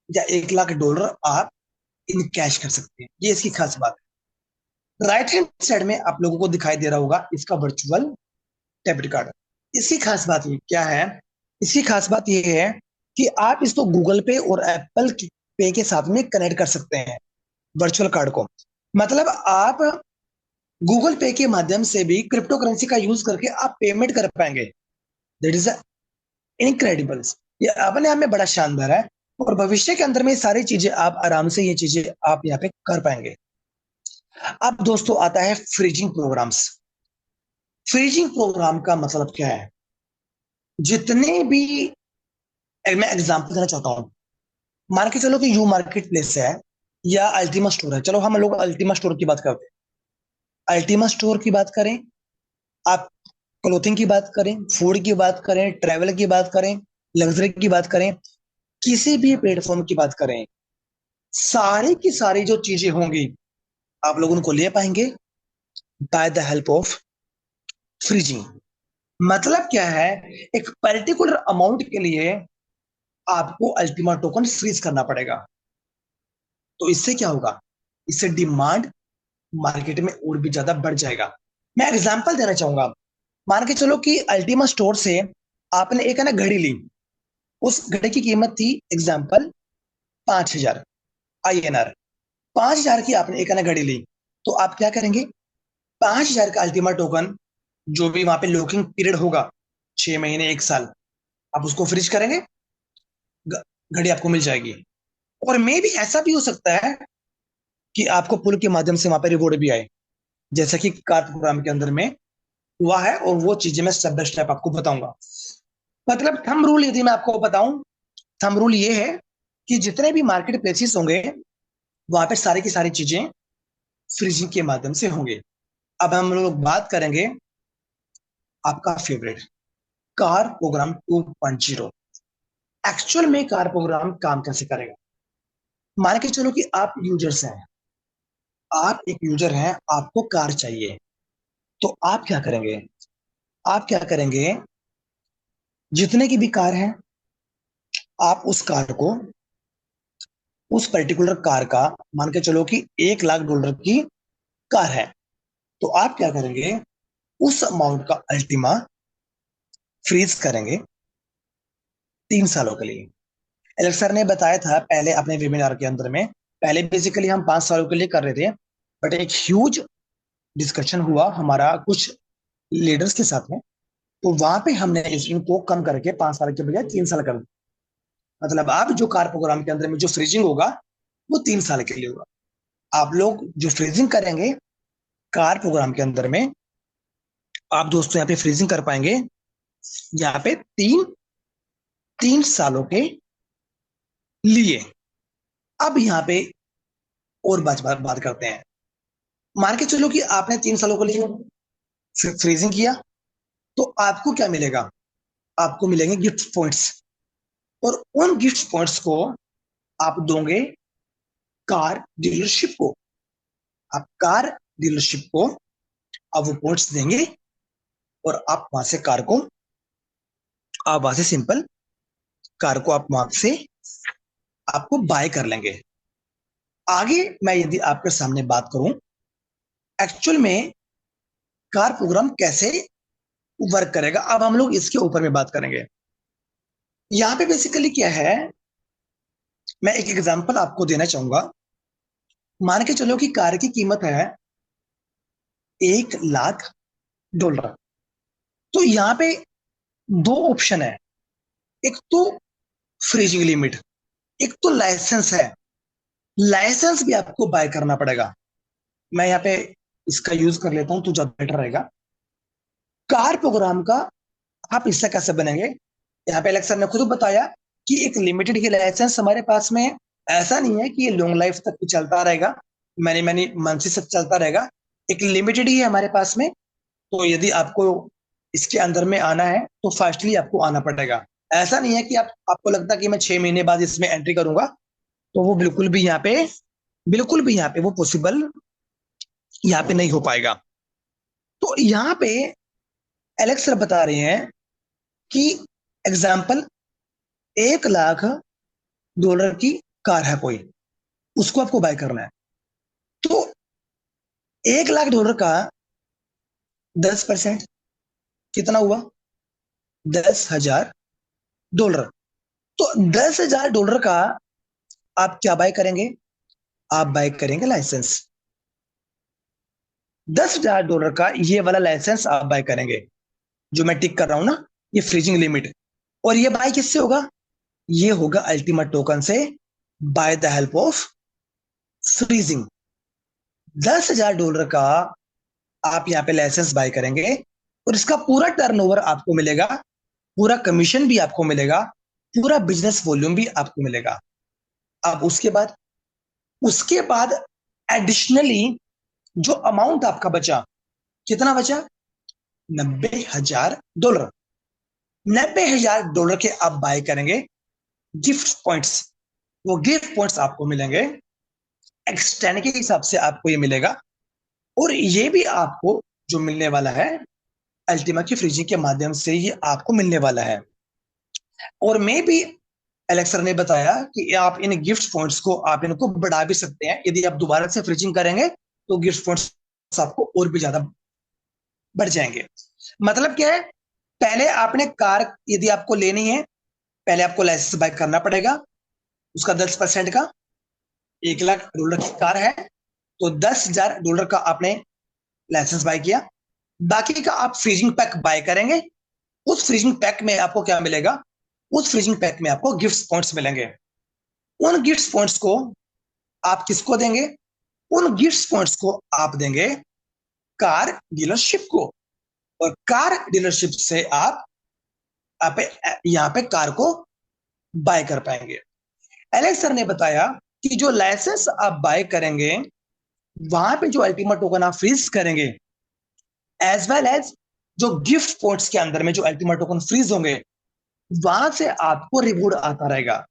या $1 लाख आप इनकैश कर सकते हैं। ये इसकी खास बात है। राइट हैंड साइड में आप लोगों को दिखाई दे रहा होगा इसका वर्चुअल डेबिट कार्ड। इसकी खास बात ये क्या है? इसकी खास बात ये है कि आप इसको गूगल पे और एप्पल पे के साथ में कनेक्ट कर सकते हैं वर्चुअल कार्ड को। मतलब आप गूगल पे के माध्यम से भी क्रिप्टो करेंसी का यूज करके आप पेमेंट कर पाएंगे। That is incredible. ये अपने आप में बड़ा शानदार है। और भविष्य के अंदर में सारी चीजें आप आराम से ये चीजें आप यहाँ पे कर पाएंगे। अब दोस्तों आता है फ्रीजिंग प्रोग्राम्स। फ्रीजिंग प्रोग्राम का मतलब क्या है? जितने भी, मैं एग्जांपल देना चाहता हूं। मान के चलो कि यू मार्केट प्लेस है, या अल्टीमा स्टोर है। चलो हम लोग अल्टीमा स्टोर की बात करते हैं। अल्टीमा स्टोर की बात करें, आप क्लोथिंग की बात करें, फूड की बात करें, ट्रैवल की बात करें, लग्जरी की बात करें, किसी भी प्लेटफॉर्म की बात करें, सारी की सारी जो चीजें होंगी आप लोग उनको ले पाएंगे by the help of freezing. मतलब क्या है, एक पर्टिकुलर अमाउंट के लिए आपको अल्टीमा टोकन फ्रीज करना पड़ेगा। तो इससे क्या होगा, इससे डिमांड मार्केट में और भी ज्यादा बढ़ जाएगा। मैं एग्जांपल देना चाहूंगा। मान के चलो कि अल्टीमा स्टोर से आपने एक है ना घड़ी ली। उस घड़ी की कीमत थी एग्जांपल 5,000 INR। 5,000 की आपने एक है ना घड़ी ली। तो आप क्या करेंगे, 5,000 का अल्टीमा टोकन, जो भी वहां पे लॉकिंग पीरियड होगा, 6 महीने 1 साल, आप उसको फ्रीज करेंगे, घ- घड़ी आपको मिल जाएगी। और मे भी ऐसा भी हो सकता है कि आपको पुल के माध्यम से वहां पे रिवॉर्ड भी आए, जैसा कि कार प्रोग्राम के अंदर में हुआ है। और वो चीजें मैं स्टेप बाय स्टेप आपको बताऊंगा। मतलब थंब रूल यदि मैं आपको बताऊं, थंब रूल ये है कि जितने भी मार्केट प्लेसेस होंगे वहां पे सारी की सारी चीजें फ्रीजिंग के माध्यम से होंगे। अब हम लोग बात करेंगे आपका फेवरेट कार प्रोग्राम 2.0। एक्चुअल में कार प्रोग्राम काम कैसे करेगा। मान के चलो कि आप यूजर्स हैं, आप एक यूजर हैं, आपको कार चाहिए। तो आप क्या करेंगे, आप क्या करेंगे, जितने की भी कार है, आप उस कार को, उस पर्टिकुलर कार का, मान के चलो कि $1,00,000 की कार है, तो आप क्या करेंगे, उस अमाउंट का अल्टीमा फ्रीज करेंगे 3 सालों के लिए। एलेक्स सर ने बताया था पहले अपने वेबिनार के अंदर में, पहले बेसिकली हम 5 सालों के लिए कर रहे थे, बट एक ह्यूज डिस्कशन हुआ हमारा कुछ लीडर्स के साथ में। तो वहां पे हमने इनको कम करके 5 साल के बजाय 3 साल कर दिया। मतलब आप जो कार प्रोग्राम के अंदर में जो फ्रीजिंग होगा वो 3 साल के लिए होगा। आप लोग जो फ्रीजिंग करेंगे कार प्रोग्राम के अंदर में, आप दोस्तों यहाँ पे फ्रीजिंग कर पाएंगे यहाँ पे 3 सालों के लिए। अब यहाँ पे और बात करते हैं। मान के चलो कि आपने 3 सालों के लिए फ्रीजिंग किया, तो आपको क्या मिलेगा, आपको मिलेंगे गिफ्ट पॉइंट्स। और उन गिफ्ट पॉइंट्स को आप दोगे कार डीलरशिप को। आप कार डीलरशिप को आप वो पॉइंट्स देंगे, और आप वहां से कार को, आप वहां से सिंपल कार को आप वहां से आपको बाय कर लेंगे। आगे मैं यदि आपके सामने बात करूं एक्चुअल में कार प्रोग्राम कैसे वर्क करेगा, अब हम लोग इसके ऊपर में बात करेंगे। यहाँ पे बेसिकली क्या है, मैं एक एग्जांपल आपको देना चाहूंगा। मान के चलो कि कार की कीमत है $1,00,000। तो यहाँ पे दो ऑप्शन है, एक तो फ्रीजिंग लिमिट, एक तो लाइसेंस है। लाइसेंस भी आपको बाय करना पड़ेगा। मैं यहाँ पे इसका यूज कर लेता हूं तो ज्यादा बेटर रहेगा। कार प्रोग्राम का आप हिस्सा कैसे बनेंगे, यहाँ पे अलेक्स सर ने खुद बताया कि एक लिमिटेड की लाइसेंस हमारे पास में है। ऐसा नहीं है कि ये लॉन्ग लाइफ तक चलता रहेगा, मैनी मैनी मंथ्स तक चलता रहेगा। एक लिमिटेड ही है हमारे पास में। तो यदि आपको इसके अंदर में आना है तो फास्टली आपको आना पड़ेगा। ऐसा नहीं है कि आपको लगता कि मैं 6 महीने बाद इसमें एंट्री करूंगा, तो वो बिल्कुल भी यहाँ पे वो पॉसिबल यहाँ पे नहीं हो पाएगा। तो यहाँ पे एलेक्स सर बता रहे हैं कि एग्जाम्पल $1,00,000 की कार है कोई, उसको आपको बाय करना है। तो $1,00,000 का 10% कितना हुआ, $10,000। तो $10,000 का आप क्या बाय करेंगे, आप बाय करेंगे लाइसेंस। $10,000 का ये वाला लाइसेंस आप बाय करेंगे, जो मैं टिक कर रहा हूं ना, ये फ्रीजिंग लिमिट। और ये बाय किससे होगा, ये होगा अल्टीमेट टोकन से, by the help of freezing. $10,000 का आप यहाँ पे लाइसेंस बाय करेंगे, और इसका पूरा टर्नओवर आपको मिलेगा, पूरा कमीशन भी आपको मिलेगा, पूरा बिजनेस वॉल्यूम भी आपको मिलेगा। अब उसके बाद उसके बाद एडिशनली जो अमाउंट आपका बचा, कितना बचा, $90,000। $90,000 के आप बाय करेंगे गिफ्ट पॉइंट्स। वो गिफ्ट पॉइंट्स आपको मिलेंगे एक्सटेंड के हिसाब से, आपको ये मिलेगा। और ये भी आपको जो मिलने वाला है अल्टीमा की फ्रीजिंग के माध्यम से ही आपको मिलने वाला है। और मैं भी, एलेक्स सर ने बताया कि आप इन गिफ्ट पॉइंट्स को आप इनको बढ़ा भी सकते हैं। यदि आप दोबारा से फ्रीजिंग करेंगे तो गिफ्ट पॉइंट्स आपको और भी ज्यादा बढ़ जाएंगे। मतलब क्या है, पहले आपने कार यदि आपको लेनी है, पहले आपको लाइसेंस बाय करना पड़ेगा। उसका 10% का, $1 लाख की कार है तो $10,000 का आपने लाइसेंस बाय किया। बाकी का आप फ्रीजिंग पैक बाय करेंगे। उस फ्रीजिंग पैक में आपको क्या मिलेगा, उस फ्रीजिंग पैक में आपको गिफ्ट पॉइंट्स मिलेंगे। उन गिफ्ट पॉइंट्स को आप किसको देंगे, उन गिफ्ट पॉइंट्स को आप देंगे कार डीलरशिप को। और कार डीलरशिप से आप यहाँ पे कार को बाय कर पाएंगे। एलेक्स सर ने बताया कि जो लाइसेंस आप बाय करेंगे, वहां पे जो अल्टीमेट टोकन आप फ्रीज करेंगे, एज वेल एज जो गिफ्ट पॉइंट्स के अंदर में जो अल्टीमेट टोकन फ्रीज होंगे, वहां से आपको रिवॉर्ड आता रहेगा।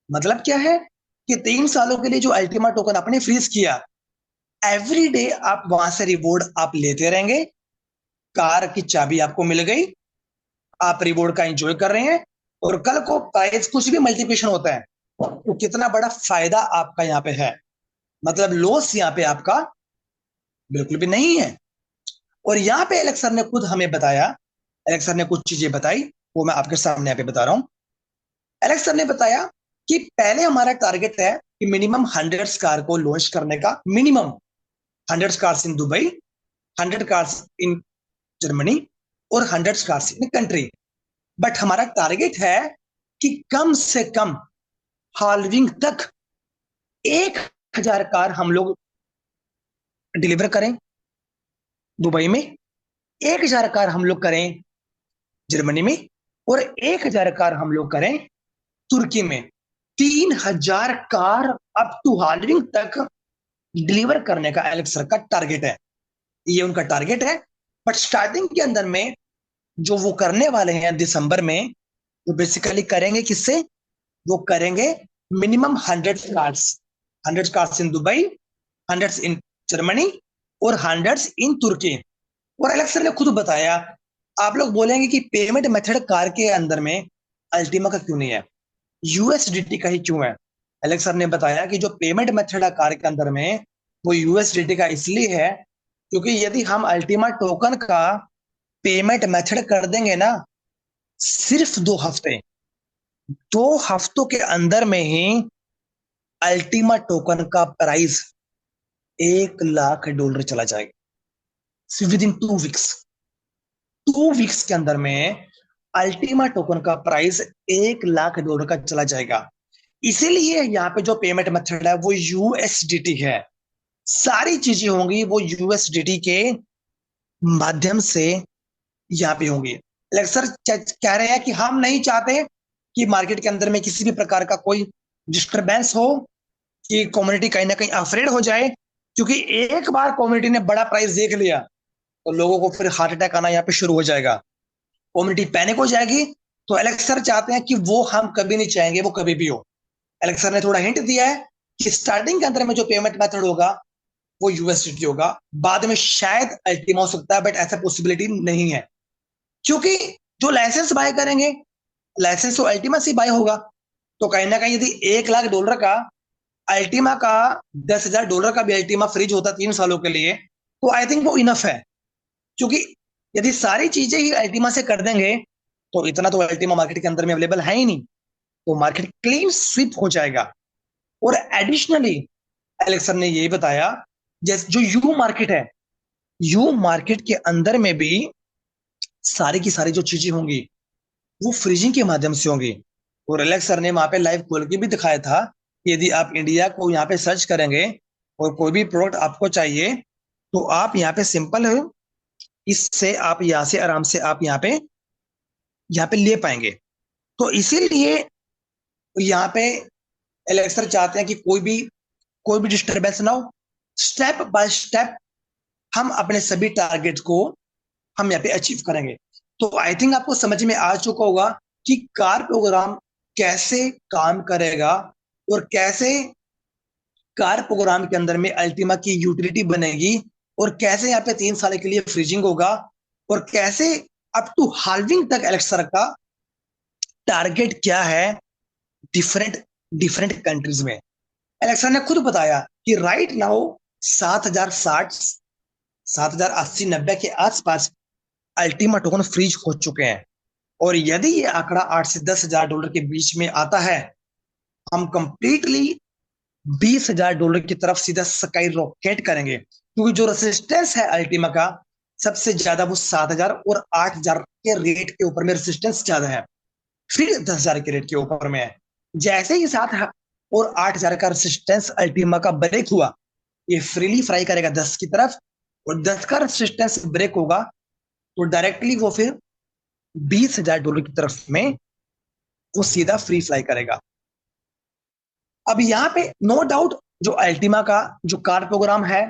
मतलब क्या है कि 3 सालों के लिए जो अल्टीमेट टोकन आपने फ्रीज किया, एवरी डे आप वहां से रिवॉर्ड आप लेते रहेंगे। कार की चाबी आपको मिल गई, आप रिवॉर्ड का एंजॉय कर रहे हैं। और कल को प्राइस कुछ भी मल्टीप्लिकेशन होता है तो कितना बड़ा फायदा आपका यहाँ पे है। मतलब लॉस यहाँ पे आपका बिल्कुल भी नहीं है। और यहाँ पे एलेक्स सर ने खुद हमें बताया, एलेक्स सर ने कुछ चीजें बताई, वो मैं आपके सामने यहाँ पे बता रहा हूँ। एलेक्स सर ने बताया कि पहले हमारा टारगेट है कि मिनिमम 100 कार को लॉन्च करने का, minimum 100 cars in Dubai, 100 cars in Germany और 100 कार्स इन कंट्री। बट हमारा टारगेट है कि कम से कम हाल्विंग तक 1,000 कार हम लोग डिलीवर करें दुबई में, 1,000 कार हम लोग करें जर्मनी में, और 1,000 कार हम लोग करें तुर्की में। 3,000 कार अप टू हाल्विंग तक डिलीवर करने का एलेक्स सर का टारगेट है। ये उनका टारगेट है। बट स्टार्टिंग के अंदर में जो वो करने वाले हैं दिसंबर में, वो बेसिकली करेंगे किससे, वो करेंगे minimum 100 cars, 100 cars in Dubai, 100 in Germany और 100 इन तुर्की। और एलेक्स सर ने खुद बताया, आप लोग बोलेंगे कि पेमेंट मेथड कार के अंदर में अल्टीमा का क्यों नहीं है, यूएसडीटी का ही क्यों है। एलेक्स सर ने बताया कि जो पेमेंट मेथड है कार के अंदर में, वो यूएसडीटी का इसलिए है क्योंकि यदि हम अल्टीमा टोकन का पेमेंट मेथड कर देंगे ना, सिर्फ 2 हफ्ते, 2 हफ्तों के अंदर में ही अल्टीमा टोकन का प्राइस $1 लाख चला जाएगा। विद इन 2 वीक्स, 2 वीक्स के अंदर में अल्टीमा टोकन का प्राइस $1 लाख का चला जाएगा। इसीलिए यहाँ पे जो पेमेंट मेथड है वो यूएसडीटी है। सारी चीजें होंगी वो यूएसडीटी के माध्यम से यहाँ पे होंगी। सर कह रहे हैं कि हम नहीं चाहते कि मार्केट के अंदर में किसी भी प्रकार का कोई डिस्टरबेंस हो, कि कम्युनिटी कहीं ना कहीं अफ्रेड हो जाए। क्योंकि एक बार कम्युनिटी ने बड़ा प्राइस देख लिया तो लोगों को फिर हार्ट अटैक आना यहाँ पे शुरू हो जाएगा, कम्युनिटी पैनिक हो जाएगी। तो एलेक्स सर चाहते हैं कि वो हम कभी नहीं चाहेंगे वो कभी भी हो। एलेक्स सर ने थोड़ा हिंट दिया है कि स्टार्टिंग के अंदर में जो पेमेंट मेथड होगा वो यूएसडीटी होगा, बाद में शायद अल्टीमा हो सकता है, बट ऐसा पॉसिबिलिटी नहीं है। क्योंकि जो लाइसेंस बाय करेंगे, लाइसेंस तो अल्टीमा से बाय होगा। तो कहीं ना कहीं यदि $1 लाख का अल्टीमा का, $10,000 का भी अल्टीमा फ्रिज होता 3 सालों के लिए, तो आई थिंक वो इनफ है। क्योंकि यदि सारी चीजें ही अल्टीमा से कर देंगे तो इतना तो अल्टीमा मार्केट के अंदर में अवेलेबल है ही नहीं, तो मार्केट क्लीन स्वीप हो जाएगा। और एडिशनली एलेक्स सर ने यही बताया, जैसे जो यू मार्केट है, यू मार्केट के अंदर में भी सारी की सारी जो चीजें होंगी वो फ्रीजिंग के माध्यम से होंगी। और एलेक्स सर ने वहां पे लाइव खोल के भी दिखाया था कि यदि आप इंडिया को यहाँ पे सर्च करेंगे और कोई भी प्रोडक्ट आपको चाहिए तो आप यहाँ पे सिंपल है, इससे आप यहाँ से आराम से आप यहाँ पे ले पाएंगे। तो इसीलिए यहाँ पे एलेक्स सर चाहते हैं कि कोई भी डिस्टरबेंस ना हो, स्टेप बाय स्टेप हम अपने सभी टारगेट को हम यहाँ पे अचीव करेंगे। तो आई थिंक आपको समझ में आ चुका होगा कि कार प्रोग्राम कैसे काम करेगा और कैसे कार प्रोग्राम के अंदर में अल्टीमा की यूटिलिटी बनेगी और कैसे यहाँ पे 3 साल के लिए फ्रीजिंग होगा और कैसे अप टू हाल्विंग तक एलेक्सा का टारगेट क्या है डिफरेंट डिफरेंट कंट्रीज में। एलेक्सा ने खुद बताया कि राइट नाउ 7,060 7,080 90 के आसपास अल्टीमा टोकन फ्रीज हो चुके हैं और यदि ये आंकड़ा 8 से 10 हजार डॉलर के बीच में आता है, हम कंप्लीटली $20,000 की तरफ सीधा स्काई रॉकेट करेंगे, क्योंकि जो रेसिस्टेंस है अल्टीमा का सबसे ज्यादा वो 7,000 और 8,000 के रेट के ऊपर में रेसिस्टेंस ज्यादा है, फिर 10,000 के रेट के ऊपर में है। जैसे ही 7 और 8,000 का रेसिस्टेंस अल्टीमा का ब्रेक हुआ, ये फ्रीली फ्राई करेगा 10 की तरफ और 10 का रेसिस्टेंस ब्रेक होगा तो डायरेक्टली वो फिर $20,000 की तरफ में वो सीधा फ्री फ्लाई करेगा। अब यहाँ पे नो डाउट जो अल्टीमा का जो कार प्रोग्राम है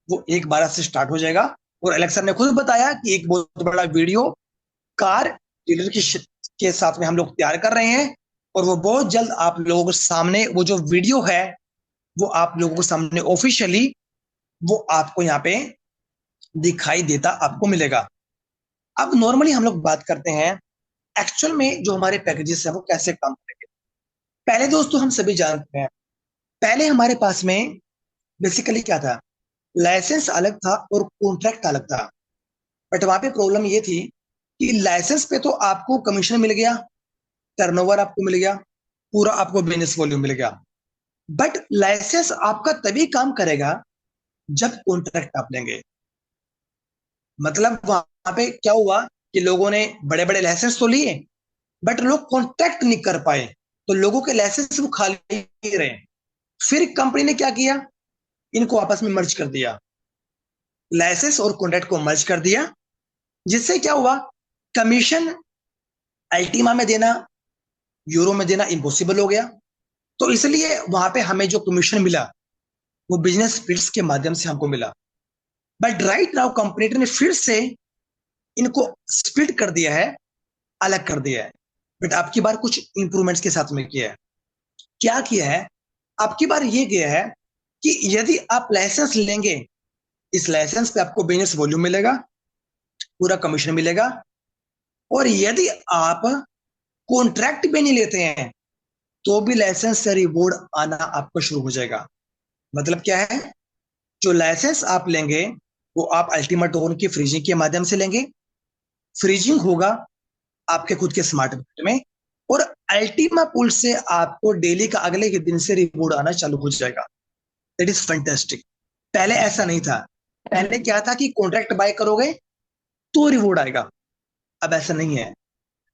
वो 1/12 से स्टार्ट हो जाएगा और एलेक्सा ने खुद बताया कि एक बहुत बड़ा वीडियो कार डीलर के साथ में हम लोग तैयार कर रहे हैं और वो बहुत जल्द आप लोगों के सामने वो जो वीडियो है वो आप लोगों के सामने ऑफिशियली वो आपको यहाँ पे दिखाई देता आपको मिलेगा। अब नॉर्मली हम लोग बात करते हैं एक्चुअल में जो हमारे पैकेजेस है वो कैसे काम करेंगे। पहले दोस्तों हम सभी जानते हैं, पहले हमारे पास में बेसिकली क्या था, लाइसेंस अलग था और कॉन्ट्रैक्ट अलग था। बट वहां पे प्रॉब्लम ये थी कि लाइसेंस पे तो आपको कमीशन मिल गया, टर्नओवर आपको मिल गया, पूरा आपको बिजनेस वॉल्यूम मिल गया। बट लाइसेंस आपका तभी काम करेगा जब कॉन्ट्रैक्ट आप लेंगे। मतलब वहां पे क्या हुआ कि लोगों ने बड़े बड़े लाइसेंस तो लिए बट लोग कॉन्ट्रैक्ट नहीं कर पाए, तो लोगों के लाइसेंस वो खाली ही रहे। फिर कंपनी ने क्या किया, इनको आपस में मर्ज कर दिया, लाइसेंस और कॉन्ट्रैक्ट को मर्ज कर दिया, जिससे क्या हुआ, कमीशन अल्टीमा में देना यूरो में देना इम्पॉसिबल हो गया। तो इसलिए वहां पे हमें जो कमीशन मिला वो बिजनेस स्प्लिट्स के माध्यम से हमको मिला। बट राइट नाउ कंपनी ने फिर से इनको स्प्लिट कर दिया है, अलग कर दिया है। बट आपकी बार कुछ इंप्रूवमेंट्स के साथ में किया है। क्या किया है, आपकी बार ये किया है कि यदि आप लाइसेंस लेंगे, इस लाइसेंस पे आपको बिजनेस वॉल्यूम मिलेगा, पूरा कमीशन मिलेगा, और यदि आप कॉन्ट्रैक्ट भी नहीं लेते हैं तो भी लाइसेंस से रिवॉर्ड आना आपको शुरू हो जाएगा। मतलब क्या है, जो लाइसेंस आप लेंगे वो आप अल्टीमा टोकन की फ्रीजिंग के माध्यम से लेंगे, फ्रीजिंग होगा आपके खुद के स्मार्ट मीटर में और अल्टीमा पुल से आपको डेली का अगले के दिन से रिवॉर्ड आना चालू हो जाएगा। That is fantastic. पहले ऐसा नहीं था, पहले क्या था कि कॉन्ट्रैक्ट बाय करोगे तो रिवॉर्ड आएगा, अब ऐसा नहीं है।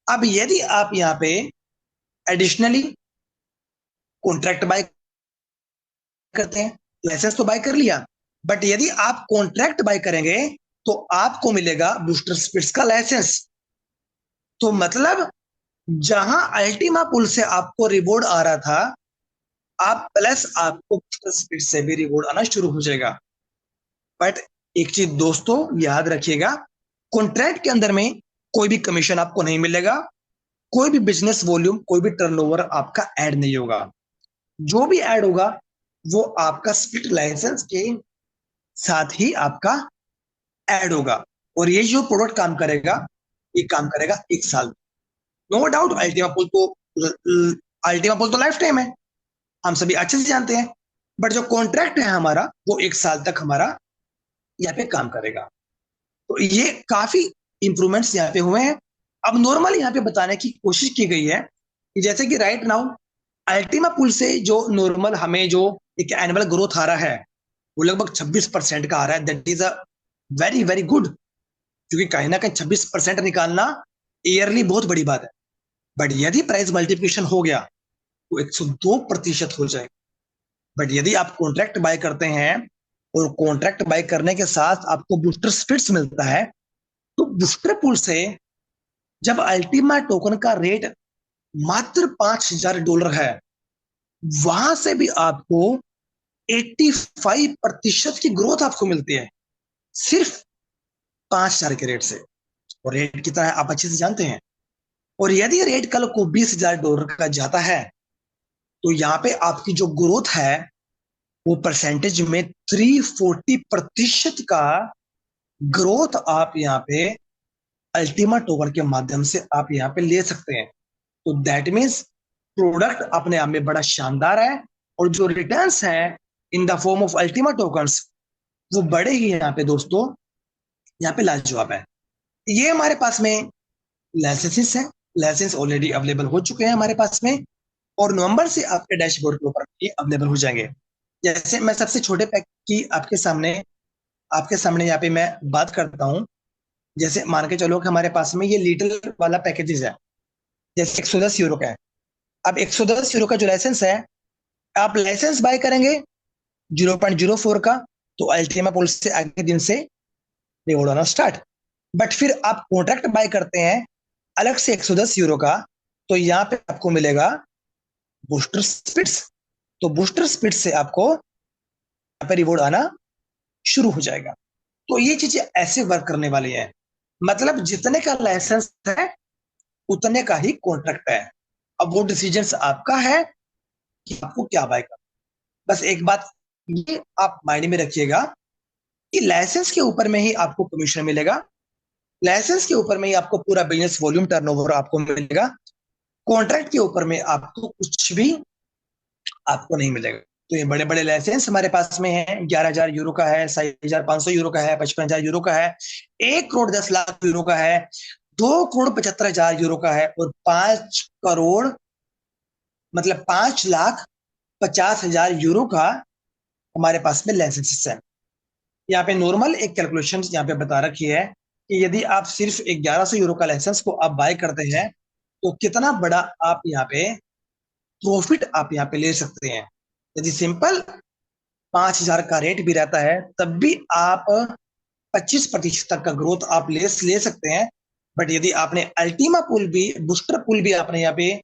अब यदि आप यहाँ पे एडिशनली कॉन्ट्रैक्ट बाय करते हैं, लाइसेंस तो बाय कर लिया, बट यदि आप कॉन्ट्रैक्ट बाय करेंगे तो आपको मिलेगा बूस्टर स्पिरिट्स का लाइसेंस। तो मतलब जहां अल्टीमा पुल से आपको रिवॉर्ड आ रहा था, आप प्लस आपको बूस्टर स्पिरिट से भी रिवॉर्ड आना शुरू हो जाएगा। बट एक चीज दोस्तों याद रखिएगा, कॉन्ट्रैक्ट के अंदर में कोई भी कमीशन आपको नहीं मिलेगा, कोई भी बिजनेस वॉल्यूम, कोई भी टर्नओवर आपका ऐड नहीं होगा। जो भी ऐड होगा वो आपका स्प्लिट लाइसेंस के साथ ही आपका ऐड होगा। और ये जो प्रोडक्ट काम करेगा, ये काम करेगा 1 साल। नो डाउट अल्टीमा पुल तो लाइफ टाइम है, हम सभी अच्छे से जानते हैं। बट जो कॉन्ट्रैक्ट है हमारा वो 1 साल तक हमारा यहाँ पे काम करेगा। तो ये काफी इंप्रूवमेंट्स यहाँ पे हुए हैं। अब नॉर्मल यहाँ पे बताने की कोशिश की गई है कि जैसे कि राइट नाउ अल्टीमा पुल से जो नॉर्मल हमें जो एक एनुअल ग्रोथ आ रहा है वो लगभग 26% का आ रहा है। That is a very very good, क्योंकि कहीं ना कहीं 26% निकालना ईयरली बहुत बड़ी बात है। बट यदि प्राइस मल्टीप्लिकेशन हो गया तो 102% हो जाएगा। बट यदि आप कॉन्ट्रैक्ट बाय करते हैं और कॉन्ट्रैक्ट बाय करने के साथ आपको बूस्टर स्पिरिट्स मिलता है, तो बूस्टर पुल से जब अल्टीमा टोकन का रेट मात्र $5,000 है, वहां से भी आपको 85% की ग्रोथ आपको मिलती है सिर्फ 5,000 के रेट से। और रेट कितना है आप अच्छे से जानते हैं। और यदि रेट कल को $20,000 का जाता है तो यहाँ पे आपकी जो ग्रोथ है वो परसेंटेज में 340% का ग्रोथ आप यहाँ पे अल्टीमा टोकन के माध्यम से आप यहाँ पे ले सकते हैं। तो दैट मीन्स प्रोडक्ट अपने आप में बड़ा शानदार है और जो रिटर्न्स हैं in the form of Ultima tokens वो बड़े ही यहाँ पे दोस्तों यहाँ पे लाजवाब है। ये हमारे पास में लाइसेंसेस है, लाइसेंस ऑलरेडी अवेलेबल हो चुके हैं हमारे पास में और नवंबर से आपके डैशबोर्ड के ऊपर ये अवेलेबल हो जाएंगे। जैसे मैं सबसे छोटे पैक की आपके सामने यहाँ पे मैं बात करता हूँ। जैसे मान के चलो कि हमारे पास में ये लिटिल वाला पैकेजेस है, जैसे €110 का है। अब €110 का जो लाइसेंस है, आप लाइसेंस बाय करेंगे 0.04 का तो अल्टीमा पुल से आगे दिन से रिवॉर्ड होना स्टार्ट। बट फिर आप कॉन्ट्रैक्ट बाय करते हैं अलग से €110 का तो यहाँ पे आपको मिलेगा बूस्टर स्पिट्स। तो बूस्टर स्पिट्स से आपको यहाँ पे रिवॉर्ड आना शुरू हो जाएगा। तो ये चीजें ऐसे वर्क करने वाली है, मतलब जितने का लाइसेंस है उतने का ही कॉन्ट्रैक्ट है। अब वो डिसीजन आपका है कि आपको क्या बाय करना। बस एक बात ये आप मायने में रखिएगा कि लाइसेंस के ऊपर में ही आपको कमीशन मिलेगा, लाइसेंस के ऊपर में ही आपको पूरा बिजनेस वॉल्यूम टर्नओवर आपको मिलेगा। कॉन्ट्रैक्ट के ऊपर में आपको कुछ भी आपको नहीं मिलेगा। तो ये बड़े बड़े लाइसेंस हमारे पास में है, €11,000 का है, €27,500 का है, €55,000 का है, 1,10,00,000 का है, €2,75,000 का है और 5 करोड़ मतलब €5,50,000 का हमारे पास में लाइसेंसेस है। यहाँ पे नॉर्मल एक कैलकुलेशन यहाँ पे बता रखी है कि यदि आप सिर्फ €1,100 का लाइसेंस को आप बाय करते हैं तो कितना बड़ा आप यहाँ पे प्रॉफिट आप यहाँ पे ले सकते हैं। यदि सिंपल 5,000 का रेट भी रहता है तब भी आप 25% तक का ग्रोथ आप ले सकते हैं। बट यदि आपने अल्टीमा पुल भी बूस्टर पुल भी आपने यहाँ पे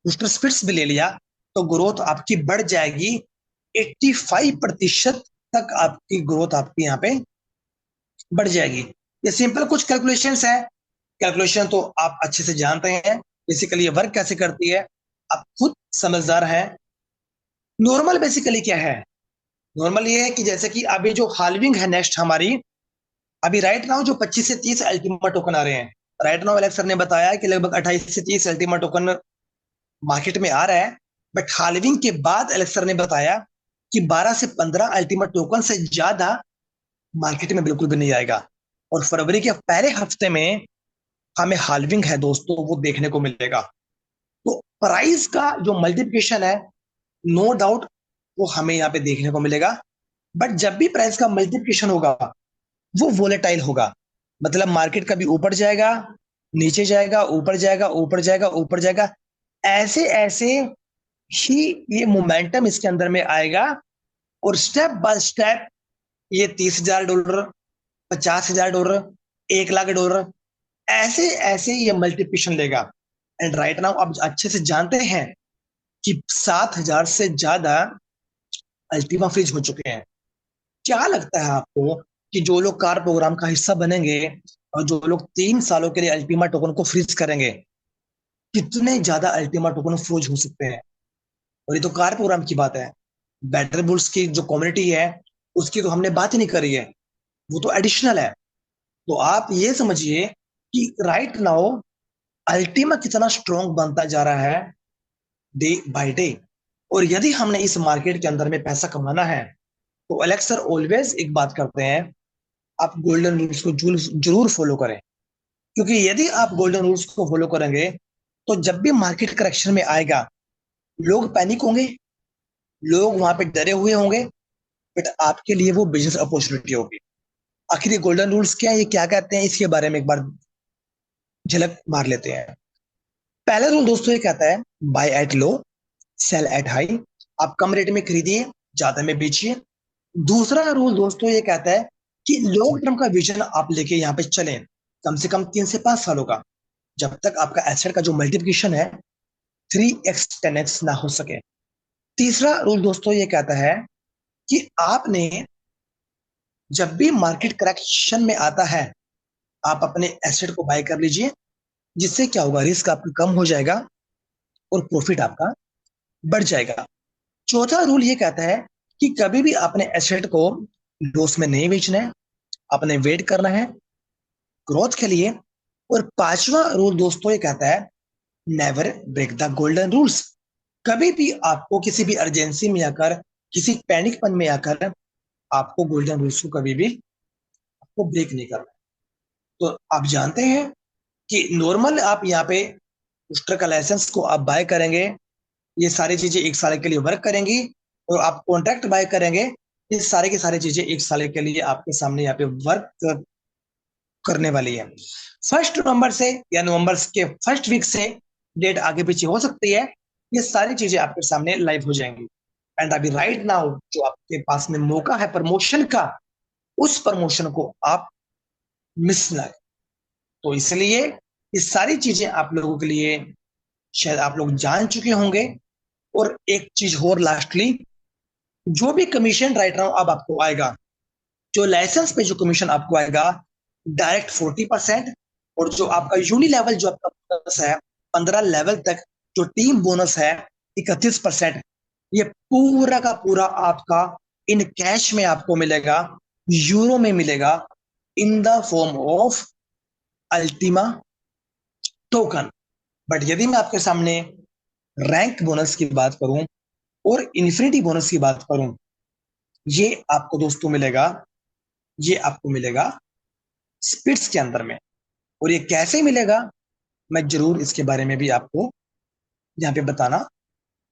बूस्टर स्पिट्स भी ले लिया तो ग्रोथ आपकी बढ़ जाएगी 85% तक आपकी ग्रोथ आपकी यहाँ पे बढ़ जाएगी। ये सिंपल कुछ कैलकुलेशंस है, कैलकुलेशन तो आप अच्छे से जानते हैं बेसिकली ये वर्क कैसे करती है, आप खुद समझदार हैं। नॉर्मल बेसिकली क्या है, नॉर्मल ये है कि जैसे कि अभी जो हाल्विंग है नेक्स्ट हमारी, अभी राइट नाउ जो 25 से 30 अल्टीमा टोकन आ रहे हैं, राइट नाउ एलेक्स सर ने बताया कि लगभग 28 से 30 अल्टीमा टोकन मार्केट में आ रहा है। बट हाल्विंग के बाद एलेक्स सर ने बताया कि 12 से 15 अल्टीमा टोकन से ज्यादा मार्केट में बिल्कुल भी नहीं आएगा। और फरवरी के पहले हफ्ते में हमें हाल्विंग है दोस्तों वो देखने को मिलेगा। तो प्राइस का जो मल्टीप्लिकेशन है नो डाउट वो हमें यहाँ पे देखने को मिलेगा। बट जब भी प्राइस का मल्टीप्लिकेशन होगा वो वोलेटाइल होगा, मतलब मार्केट कभी ऊपर जाएगा, नीचे जाएगा, ऊपर जाएगा, ऊपर जाएगा, ऊपर जाएगा, ऐसे ऐसे ही ये मोमेंटम इसके अंदर में आएगा। और स्टेप बाय स्टेप ये $30,000, $50,000, $1,00,000 ऐसे ऐसे ये मल्टीप्लिकेशन लेगा। एंड राइट नाउ आप अच्छे से जानते हैं कि 7,000 से ज्यादा अल्टीमा फ्रीज हो चुके हैं। क्या लगता है आपको कि जो लोग कार प्रोग्राम का हिस्सा बनेंगे और जो लोग 3 सालों के लिए अल्टीमा टोकन को फ्रीज करेंगे, कितने ज्यादा अल्टीमा टोकन फ्रोज हो सकते हैं। और ये तो कार प्रोग्राम की बात है, बैटर बुल्स की जो कम्युनिटी है उसकी तो हमने बात ही नहीं करी है, वो तो एडिशनल है। तो आप ये समझिए कि राइट नाउ अल्टीमा कितना स्ट्रॉन्ग बनता जा रहा है डे बाय डे। और यदि हमने इस मार्केट के अंदर में पैसा कमाना है तो अलेक्स सर ऑलवेज एक बात करते हैं, आप गोल्डन रूल्स को जरूर फॉलो करें। क्योंकि यदि आप गोल्डन रूल्स को फॉलो करेंगे तो जब भी मार्केट करेक्शन में आएगा लोग पैनिक होंगे, लोग वहां पे डरे हुए होंगे, बट आपके लिए वो बिजनेस अपॉर्चुनिटी होगी। आखिर ये गोल्डन रूल्स क्या है, ये क्या कहते हैं, इसके बारे में एक बार झलक मार लेते हैं। पहला रूल दोस्तों ये कहता है buy at low sell at high, आप कम रेट में खरीदिए ज्यादा में बेचिए। दूसरा रूल दोस्तों ये कहता है कि लॉन्ग टर्म का विजन आप लेके यहाँ पे चलें, कम से कम 3 से 5 सालों का, जब तक आपका एसेट का जो मल्टीप्लिकेशन है 3x 10x ना हो सके। तीसरा रूल दोस्तों ये कहता है कि आपने जब भी मार्केट करेक्शन में आता है, आप अपने एसेट को बाय कर लीजिए, जिससे क्या होगा, रिस्क आपका कम हो जाएगा और प्रॉफिट आपका बढ़ जाएगा। चौथा रूल ये कहता है कि कभी भी अपने एसेट को लॉस में नहीं बेचना है, आपने वेट करना है ग्रोथ के लिए। और पांचवा रूल दोस्तों ये कहता है, never break the golden rules. कभी भी आपको किसी भी अर्जेंसी में आकर, किसी पैनिकपन में आकर, आपको गोल्डन रूल्स को कभी भी आपको ब्रेक नहीं करना। तो आप जानते हैं कि नॉर्मल आप यहाँ पे बूस्टर का लाइसेंस को आप बाय करेंगे, ये सारी चीजें 1 साल के लिए वर्क करेंगी। और आप कॉन्ट्रैक्ट बाय करेंगे, ये सारे की सारी चीजें 1 साल के लिए आपके सामने यहाँ पे वर्क करने वाली है। 1 नवंबर से या नवंबर के फर्स्ट वीक से डेट आगे पीछे हो सकती है, ये सारी चीजें आपके सामने लाइव हो जाएंगी। एंड अभी राइट नाउ जो आपके पास में मौका है प्रमोशन का, उस प्रमोशन को आप मिस ना करें। तो इसलिए ये सारी चीजें आप लोगों के लिए शायद आप लोग जान चुके होंगे। और एक चीज और लास्टली, जो भी कमीशन राइट नाउ अब आपको आएगा, जो लाइसेंस पे जो कमीशन आपको आएगा डायरेक्ट 40%, और जो आपका यूनि लेवल जो आपका बोनस है 15 लेवल तक, जो टीम बोनस है 31%, ये पूरा का पूरा आपका इन कैश में आपको मिलेगा, यूरो में मिलेगा, in the form of Ultima token. But यदि मैं आपके सामने रैंक बोनस की बात करूं और इन्फिनिटी बोनस की बात करूं, ये आपको दोस्तों मिलेगा, ये आपको मिलेगा स्पिट्स के अंदर में। और ये कैसे मिलेगा, मैं जरूर इसके बारे में भी आपको यहाँ पे बताना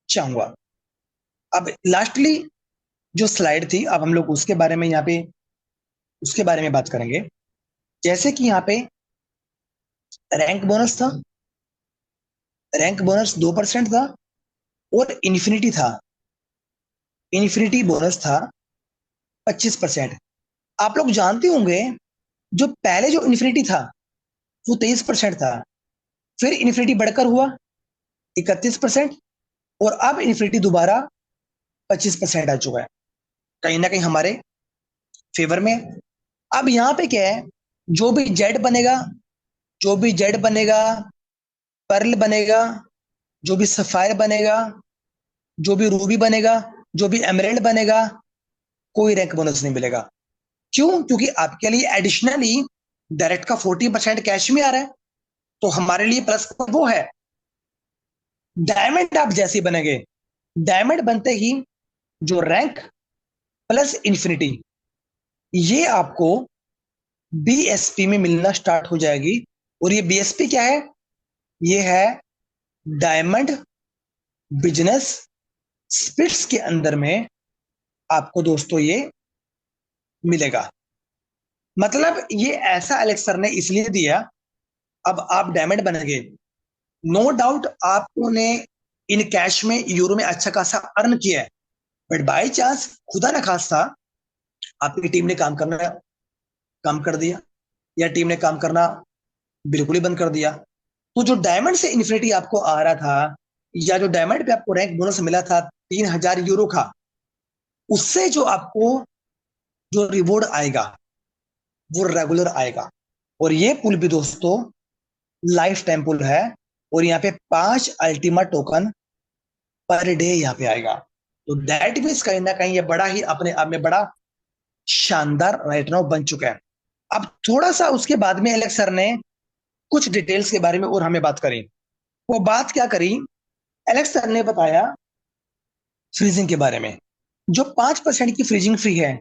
चाहूंगा। अब लास्टली जो स्लाइड थी, अब हम लोग उसके बारे में यहाँ पे उसके बारे में बात करेंगे। जैसे कि यहाँ पे रैंक बोनस था, रैंक बोनस 2% था, और इन्फिनिटी था, इन्फिनिटी बोनस था 25%। आप लोग जानते होंगे, जो पहले जो इन्फिनिटी था वो 23% था, फिर इन्फिनिटी बढ़कर हुआ 31%, और अब इन्फिनिटी दोबारा 25% आ चुका है, कहीं ना कहीं हमारे फेवर में। अब यहाँ पे क्या है, जो भी जेड बनेगा, जो भी जेड बनेगा, पर्ल बनेगा, जो भी सफायर बनेगा, जो भी रूबी बनेगा, जो भी एमरेल्ड बनेगा, कोई रैंक बोनस नहीं मिलेगा। क्यों? क्योंकि आपके लिए एडिशनली डायरेक्ट का 40% कैश में आ रहा है, तो हमारे लिए प्लस वो है। डायमंड आप जैसे बनेंगे, डायमंड बनते ही जो रैंक प्लस इंफिनिटी, ये आपको बीएसपी में मिलना स्टार्ट हो जाएगी। और ये बीएसपी क्या है? ये है डायमंड बिजनेस स्पिट्स के अंदर में आपको दोस्तों ये मिलेगा। मतलब ये ऐसा एलेक्सर ने इसलिए दिया, अब आप डायमंड बनेंगे, नो डाउट आपने इन कैश में यूरो में अच्छा खासा अर्न किया है, बट बाय चांस खुदा ना खास्ता आपकी टीम ने काम करना कम कर दिया, या टीम ने काम करना बिल्कुल ही बंद कर दिया, तो जो डायमंड से इन्फिनिटी आपको आ रहा था, या जो डायमंड पे आपको रैंक बोनस मिला था 3000 यूरो का, उससे जो आपको जो रिवॉर्ड आएगा वो रेगुलर आएगा। और ये पुल भी दोस्तों लाइफ टाइम पुल है, और यहाँ पे 5 अल्टीमा टोकन पर डे यहाँ पे आएगा। तो दैट मीन्स कहीं ना कहीं ये बड़ा ही अपने आप में बड़ा शानदार राइट नाउ बन चुका है। अब थोड़ा सा उसके बाद में एलेक्स सर ने कुछ डिटेल्स के बारे में और हमें बात करी। वो बात क्या करी, एलेक्स सर ने बताया फ्रीजिंग के बारे में। जो 5% की फ्रीजिंग फ्री है,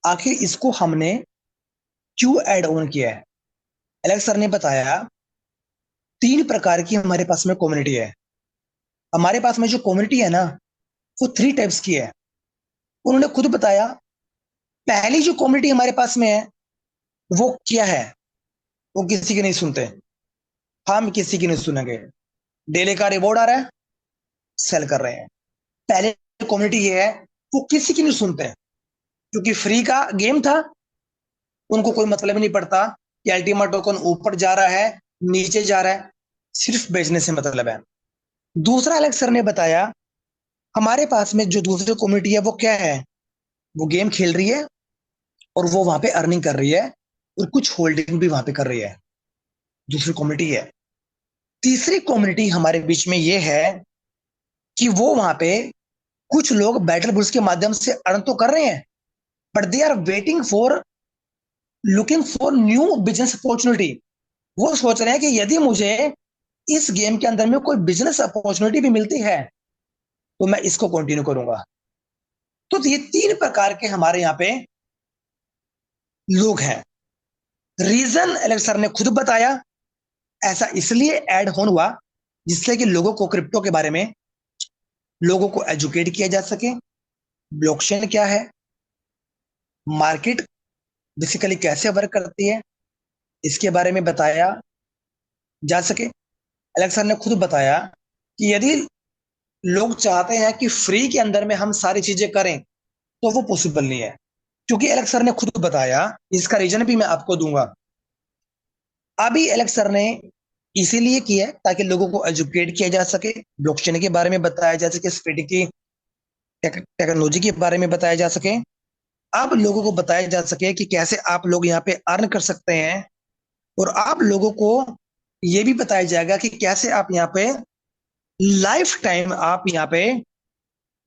आखिर इसको हमने क्यों ऐड ऑन किया है? एलेक्स सर ने बताया 3 प्रकार की हमारे पास में कम्युनिटी है। हमारे पास में जो कम्युनिटी है ना, वो 3 टाइप्स की है। उन्होंने खुद बताया, पहली जो कम्युनिटी हमारे पास में है वो क्या है? वो किसी की नहीं सुनते, हम किसी की नहीं सुनेंगे। डेली का रिवॉर्ड आ रहा है, सेल कर रहे हैं। पहले कम्युनिटी ये है, वो किसी की नहीं सुनते, क्योंकि फ्री का गेम था, उनको कोई मतलब ही नहीं पड़ता कि अल्टीमेट टोकन ऊपर जा रहा है नीचे जा रहा है, सिर्फ बेचने से मतलब है। दूसरा अलग सर ने बताया, हमारे पास में जो दूसरी कम्युनिटी है वो क्या है? वो गेम खेल रही है और वो वहां पे अर्निंग कर रही है और कुछ होल्डिंग भी वहां पे कर रही है। दूसरी कम्युनिटी है। तीसरी कम्युनिटी हमारे बीच में ये है कि वो वहां पे कुछ लोग बैटल बुल्स के माध्यम से अर्न तो कर रहे हैं, but they are waiting for, looking for new business opportunity. वो सोच रहे हैं कि यदि मुझे इस गेम के अंदर में कोई बिजनेस अपॉर्चुनिटी भी मिलती है तो मैं इसको कंटिन्यू करूंगा। तो ये तीन प्रकार के हमारे यहाँ पे लोग हैं। रीजन एलेक्स सर ने खुद बताया, ऐसा इसलिए ऐड ऑन हुआ जिससे कि लोगों को क्रिप्टो के बारे में लोगों को एजुकेट किया जा सके। ब्लॉकचेन क्या है, मार्केट बेसिकली कैसे वर्क करती है, इसके बारे में बताया जा सके। एलेक्स सर ने खुद बताया कि यदि लोग चाहते हैं कि फ्री के अंदर में हम सारी चीजें करें तो वो पॉसिबल नहीं है, क्योंकि एलेक्स सर ने खुद बताया। इसका रीजन भी मैं आपको दूंगा। अभी एलेक्स सर ने इसीलिए किया है ताकि लोगों को एजुकेट किया जा सके, ब्लॉकचेन के बारे में बताया जा सके, स्पीड की टेक्नोलॉजी के बारे में बताया जा सके। अब लोगों को बताया जा सके कि कैसे आप लोग यहाँ पे अर्न कर सकते हैं, और आप लोगों को ये भी बताया जाएगा कि कैसे आप यहाँ पे लाइफ टाइम आप यहाँ पे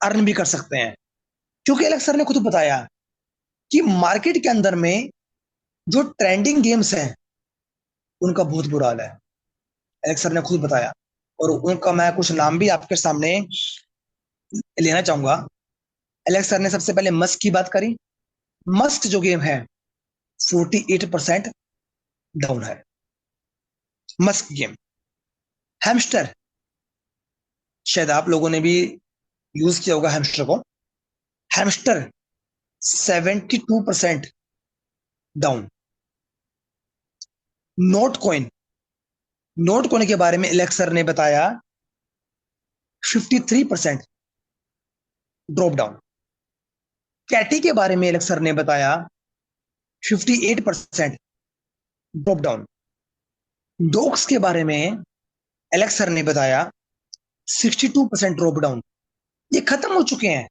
अर्न भी कर सकते हैं। क्योंकि एलेक्स सर ने खुद बताया कि मार्केट के अंदर में जो ट्रेंडिंग गेम्स हैं उनका बहुत बुरा हाल है। एलेक्स सर ने खुद बताया, और उनका मैं कुछ नाम भी आपके सामने लेना चाहूंगा। एलेक्स सर ने सबसे पहले मस्क की बात करी। मस्क जो गेम है 48% डाउन है, मस्क गेम। हैमस्टर, शायद आप लोगों ने भी यूज किया होगा हैमस्टर को। Hamster 72% down. Note coin, note coin के बारे में एलेक्स सर ने बताया 53% ड्रॉप डाउन। कैटी के बारे में एलेक्स सर ने बताया 58% ड्रॉप डाउन। डॉग्स के बारे में एलेक्स सर ने बताया 62% ड्रॉप डाउन। ये खत्म हो चुके हैं।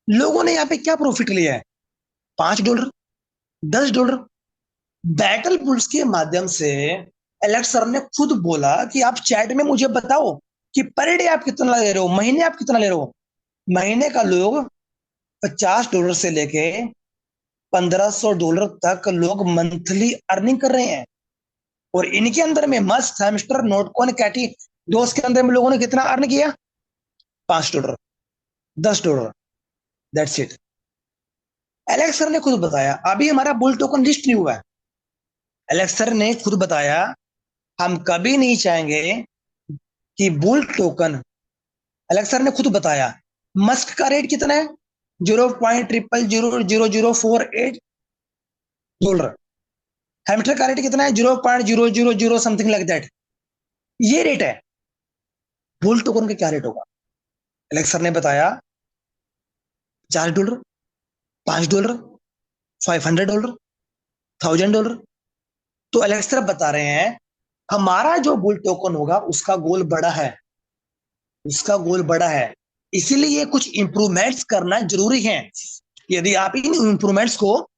लोगों ने यहाँ पे क्या प्रॉफिट लिया है? $5, $10। बैटल पुल्स के माध्यम से एलेक्स सर ने खुद बोला कि आप चैट में मुझे बताओ कि पर डे आप कितना ले रहे हो, महीने आप कितना ले रहे हो। महीने का लोग $50 से लेके $1500 तक लोग मंथली अर्निंग कर रहे हैं। और इनके अंदर में मस्ट हैमस्टर नोटकॉइन कैटी दोस्त के अंदर में लोगों ने कितना अर्न किया? $5, $10। That's it. एलेक्स सर ने खुद बताया अभी हमारा बुल टोकन लिस्ट नहीं हुआ है। एलेक्स सर ने खुद बताया हम कभी नहीं चाहेंगे कि बुल टोकन, एलेक्स सर ने खुद बताया मस्क का रेट कितना है? 0.000048 डॉलर। हैमस्टर का रेट कितना है? 0.000 समथिंग लाइक दैट। ये रेट है। बुल टोकन का क्या रेट होगा? एलेक्स सर ने बताया $4, $5, $500, $1000। तो एलेक्स सर बता रहे हैं हमारा जो बुल टोकन होगा उसका गोल बड़ा है, उसका गोल बड़ा है। इसीलिए कुछ इंप्रूवमेंट्स करना जरूरी है। यदि आप इन इंप्रूवमेंट्स को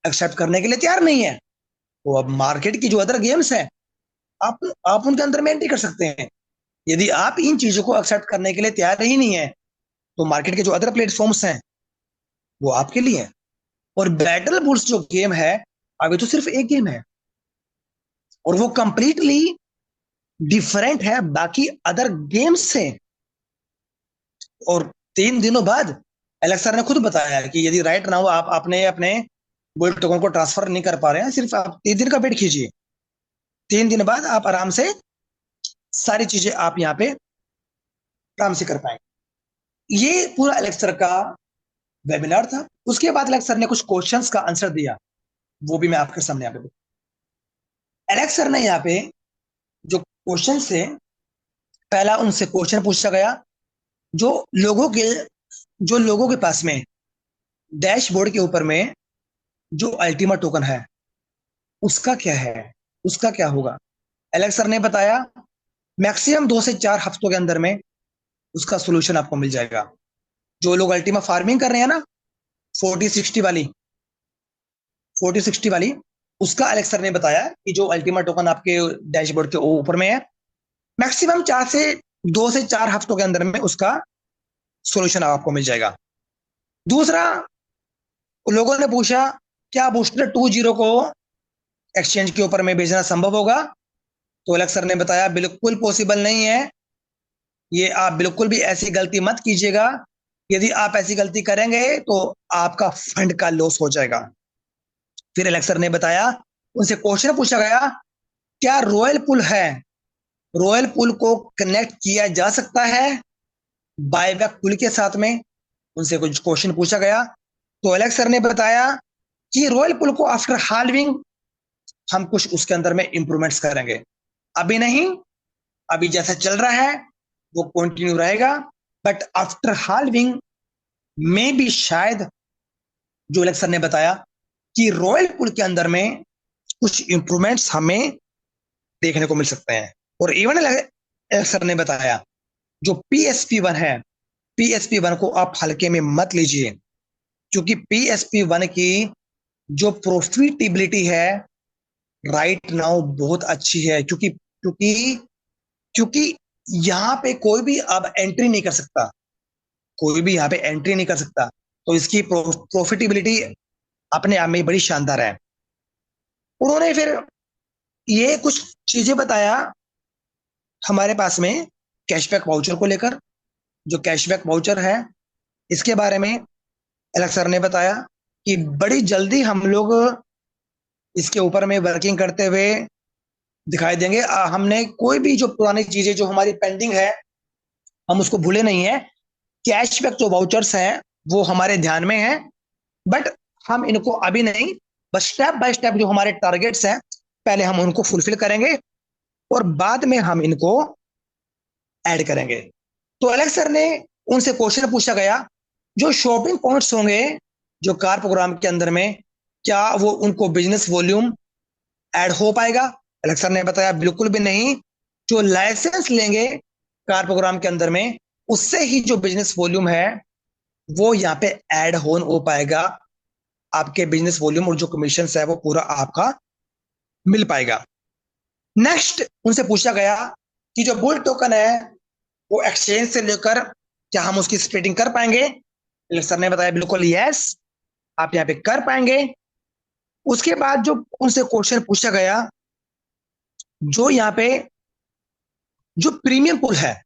एक्सेप्ट करने के लिए तैयार नहीं है तो अब मार्केट की जो अदर गेम्स हैं आप उनके अंदर में एंट्री कर सकते हैं। यदि आप इन चीजों को एक्सेप्ट करने के लिए तैयार ही नहीं है तो मार्केट के जो अदर प्लेटफॉर्म्स हैं वो आपके लिए हैं। और बैटल बुल्स जो गेम है अभी तो सिर्फ एक गेम है और वो कंप्लीटली डिफरेंट है बाकी अदर गेम्स से। और 3 दिनों बाद एलेक्स सर ने खुद बताया कि यदि राइट नाउ आप अपने अपने बुल टोकन को ट्रांसफर नहीं कर पा रहे हैं, सिर्फ आप 3 दिन का वेट कीजिए। 3 दिन बाद आप आराम से सारी चीजें आप यहाँ पे आराम से कर पाएंगे। ये पूरा एलेक्स सर का वेबिनार था। उसके बाद एलेक्स सर ने कुछ क्वेश्चंस का आंसर दिया, वो भी मैं आपके सामने यहाँ पे। एलेक्स सर ने यहाँ पे जो क्वेश्चन थे, पहला उनसे क्वेश्चन पूछा गया जो लोगों के जो लोगों के पास में डैशबोर्ड के ऊपर में जो अल्टीमा टोकन है उसका क्या है, उसका क्या होगा। एलेक्स सर ने बताया मैक्सिमम 2 से 4 हफ्तों के अंदर में उसका सोल्यूशन आपको मिल जाएगा। जो लोग अल्टीमा फार्मिंग कर रहे हैं ना, 4060 वाली, 4060 वाली, उसका अलेक्स सर ने बताया कि जो अल्टीमेट टोकन आपके डैशबोर्ड के ऊपर में है, मैक्सिमम 2 से 4 हफ्तों के अंदर में उसका सॉल्यूशन आपको मिल जाएगा। दूसरा, लोगों ने पूछा क्या बूस्टर 20 को एक्सचेंज के ऊपर में भेजना संभव होगा? तो अलेक्स सर ने बताया बिल्कुल पॉसिबल नहीं है। ये आप बिल्कुल भी ऐसी गलती मत कीजिएगा। यदि आप ऐसी गलती करेंगे तो आपका फंड का लॉस हो जाएगा। फिर अलेक्स सर ने बताया, उनसे क्वेश्चन पूछा गया क्या रॉयल पुल है, रॉयल पुल को कनेक्ट किया जा सकता है बायबैक पुल के साथ में? उनसे कुछ क्वेश्चन पूछा गया तो अलेक्स सर ने बताया कि रॉयल पुल को आफ्टर हाल्विंग हम कुछ उसके अंदर में इंप्रूवमेंट्स करेंगे, अभी नहीं, अभी जैसा चल रहा है वो कंटिन्यू रहेगा, बट आफ्टर हाल्विंग में भी शायद, जो अलेक्स सर ने बताया कि रॉयल पुल के अंदर में कुछ इंप्रूवमेंट्स हमें देखने को मिल सकते हैं। और इवन अलेक्स सर ने बताया जो PSP1 है, PSP1 को आप हल्के में मत लीजिए, क्योंकि PSP1 की जो प्रॉफिटेबिलिटी है राइट नाउ बहुत अच्छी है, क्योंकि क्योंकि क्योंकि यहाँ पे कोई भी अब एंट्री नहीं कर सकता, कोई भी यहाँ पे एंट्री नहीं कर सकता, तो इसकी प्रॉफिटेबिलिटी अपने आप में बड़ी शानदार है। उन्होंने फिर ये कुछ चीजें बताया हमारे पास में कैशबैक वाउचर को लेकर। जो कैशबैक वाउचर है इसके बारे में एलेक्स सर ने बताया कि बड़ी जल्दी हम लोग इसके ऊपर में वर्किंग करते हुए दिखाई देंगे। हमने कोई भी जो पुरानी चीजें जो हमारी पेंडिंग है हम उसको भूले नहीं है। कैशबैक जो वाउचर्स हैं वो हमारे ध्यान में है, बट हम इनको अभी नहीं, बस स्टेप बाय स्टेप जो हमारे टारगेट्स हैं पहले हम उनको फुलफिल करेंगे और बाद में हम इनको ऐड करेंगे। तो एलेक्स सर ने उनसे क्वेश्चन पूछा गया जो शॉपिंग पॉइंट्स होंगे जो कार प्रोग्राम के अंदर में, क्या वो उनको बिजनेस वॉल्यूम ऐड हो पाएगा? एलेक्स सर ने बताया बिल्कुल भी नहीं। जो लाइसेंस लेंगे कार प्रोग्राम के अंदर में उससे ही जो बिजनेस वॉल्यूम है वो यहाँ पे ऐड हो पाएगा, आपके बिजनेस वॉल्यूम और जो कमीशन है वो पूरा आपका मिल पाएगा। नेक्स्ट उनसे पूछा गया कि जो बुल टोकन है वो एक्सचेंज से लेकर क्या हम उसकी स्प्लिटिंग कर पाएंगे? सर ने बताया बिल्कुल यस, आप यहाँ पे कर पाएंगे। उसके बाद जो उनसे क्वेश्चन पूछा गया, जो यहाँ पे जो प्रीमियम पुल है,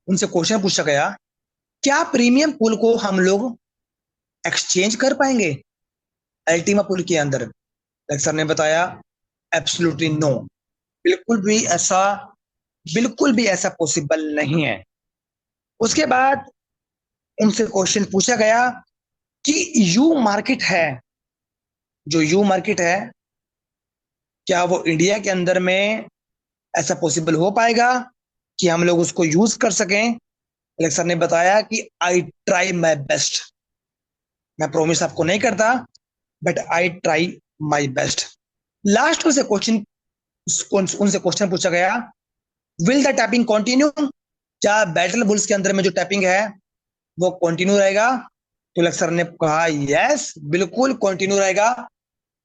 उनसे क्वेश्चन पूछा गया क्या प्रीमियम पुल को हम लोग एक्सचेंज कर पाएंगे अल्टीमा पुल के अंदर? सर ने बताया एब्सोल्युटली नो, बिल्कुल भी ऐसा पॉसिबल नहीं है। उसके बाद उनसे क्वेश्चन पूछा गया कि यू मार्केट है, जो यू मार्केट है क्या वो इंडिया के अंदर में ऐसा पॉसिबल हो पाएगा कि हम लोग उसको यूज कर सकें? सर ने बताया कि आई ट्राई माई बेस्ट, मैं प्रॉमिस आपको नहीं करता, but I try my best. Last उनसे क्वेश्चन पूछा गया विल द टैपिंग कंटिन्यू, क्या बैटल बुल्स के अंदर में जो टैपिंग है वो कंटिन्यू रहेगा? तो सर ने कहा यस, बिल्कुल कंटिन्यू रहेगा।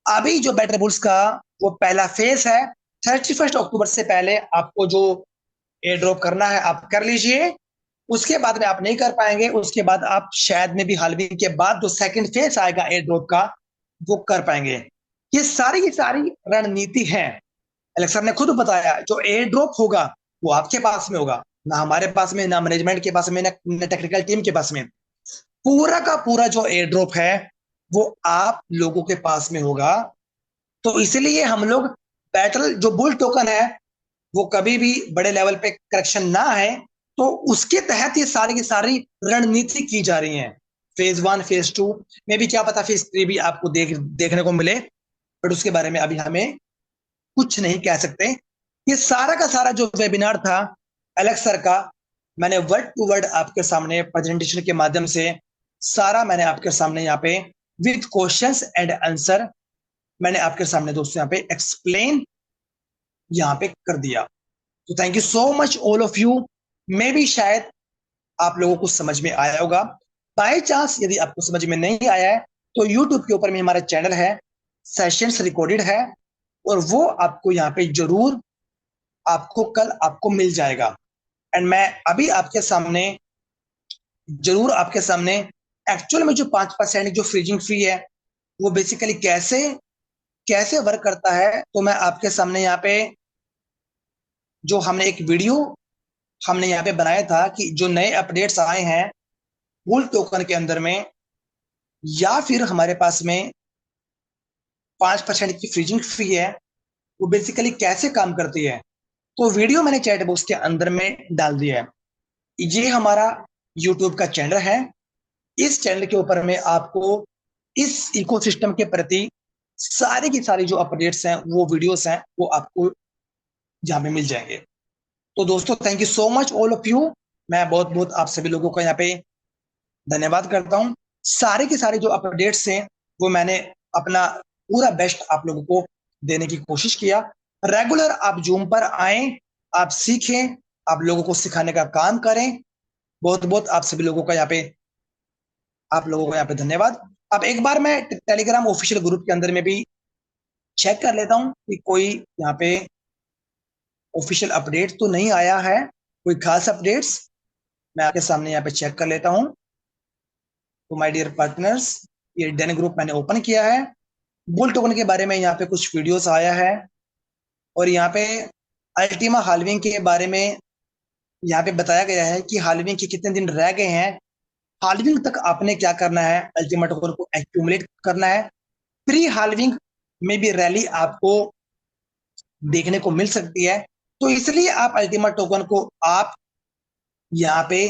अभी जो बैटल बुल्स का वो पहला फेज है, 31 अक्टूबर से पहले आपको जो एयर ड्रॉप करना है आप कर लीजिए, उसके बाद में आप नहीं कर पाएंगे, उसके बाद आप शायद में भी हालविंग के बाद जो सेकंड फेज आएगा एयर ड्रॉप का वो कर पाएंगे। ये सारी रणनीति है। अलेक्सर ने खुद बताया जो एयर ड्रॉप होगा वो आपके पास में होगा, ना हमारे पास में, ना मैनेजमेंट के पास में, ना टेक्निकल टीम के पास में। पूरा का पूरा जो एयर ड्रॉप है वो आप लोगों के पास में होगा। तो इसलिए हम लोग बैटल जो बुल टोकन है वो कभी भी बड़े लेवल पे करेक्शन ना है, तो उसके तहत ये सारी की सारी रणनीति की जा रही है। फेज 1 फेज 2 में भी क्या पता फेज 3 भी आपको देखने को मिले, बट उसके बारे में अभी हमें कुछ नहीं कह सकते। ये सारा का सारा जो वेबिनार था एलेक्स सर का, मैंने वर्ड टू वर्ड आपके सामने प्रेजेंटेशन के माध्यम से सारा मैंने आपके सामने यहाँ पे विद क्वेश्चंस एंड आंसर मैंने आपके सामने दोस्तों यहाँ पे एक्सप्लेन यहाँ पे कर दिया। तो thank you so much all of you. Maybe शायद आप लोगों को समझ में आया होगा। बाय चांस यदि आपको समझ में नहीं आया है तो यूट्यूब के ऊपर में हमारा चैनल है, सेशंस रिकॉर्डेड है, और वो आपको यहाँ पे जरूर आपको कल आपको मिल जाएगा। एंड मैं अभी आपके सामने जरूर आपके सामने एक्चुअल में जो 5% जो फ्रीजिंग फी है वो बेसिकली कैसे कैसे वर्क करता है, तो मैं आपके सामने यहाँ पे जो हमने एक वीडियो हमने यहाँ पे बनाया था कि जो नए अपडेट्स आए हैं वूल टोकन के अंदर में, या फिर हमारे पास में 5% की फ्रीजिंग फी है, वो बेसिकली कैसे काम करती है, तो वीडियो मैंने चैट बॉक्स के अंदर में डाल दिया है। ये हमारा यूट्यूब का चैनल है। इस चैनल के ऊपर में आपको इस इकोसिस्टम के प्रति सारी की सारी जो अपडेट्स हैं वो वीडियोस हैं वो आपको यहाँ पे मिल जाएंगे। तो दोस्तों thank you so much all of you. मैं बहुत बहुत आप सभी लोगों का यहाँ पे धन्यवाद करता हूँ। सारे के सारे जो अपडेट्स हैं वो मैंने अपना पूरा बेस्ट आप लोगों को देने की कोशिश किया। रेगुलर आप जूम पर आए, आप सीखें, आप लोगों को सिखाने का काम करें। बहुत बहुत आप सभी लोगों का यहाँ पे आप लोगों को यहाँ पे धन्यवाद। अब एक बार मैं टेलीग्राम ऑफिशियल ग्रुप के अंदर में भी चेक कर लेता हूँ कि कोई यहाँ पे ऑफिशियल अपडेट तो नहीं आया है, कोई खास अपडेट्स। मैं आपके सामने यहाँ पे चेक कर लेता हूँ। तो माय डियर पार्टनर्स, ये डेन ग्रुप मैंने ओपन किया है। बुल टोकन के बारे में यहाँ पे कुछ वीडियोस आया है, और यहाँ पे अल्टीमा हाल्विंग के बारे में यहाँ पे बताया गया है कि हाल्विंग के कितने दिन रह गए हैं, हाल्विंग तक आपने क्या करना है, अल्टीमा टोकन को एक्यूमुलेट करना है। प्री हाल्विंग में भी रैली आपको देखने को मिल सकती है, तो इसलिए आप अल्टीमा टोकन को आप यहाँ पे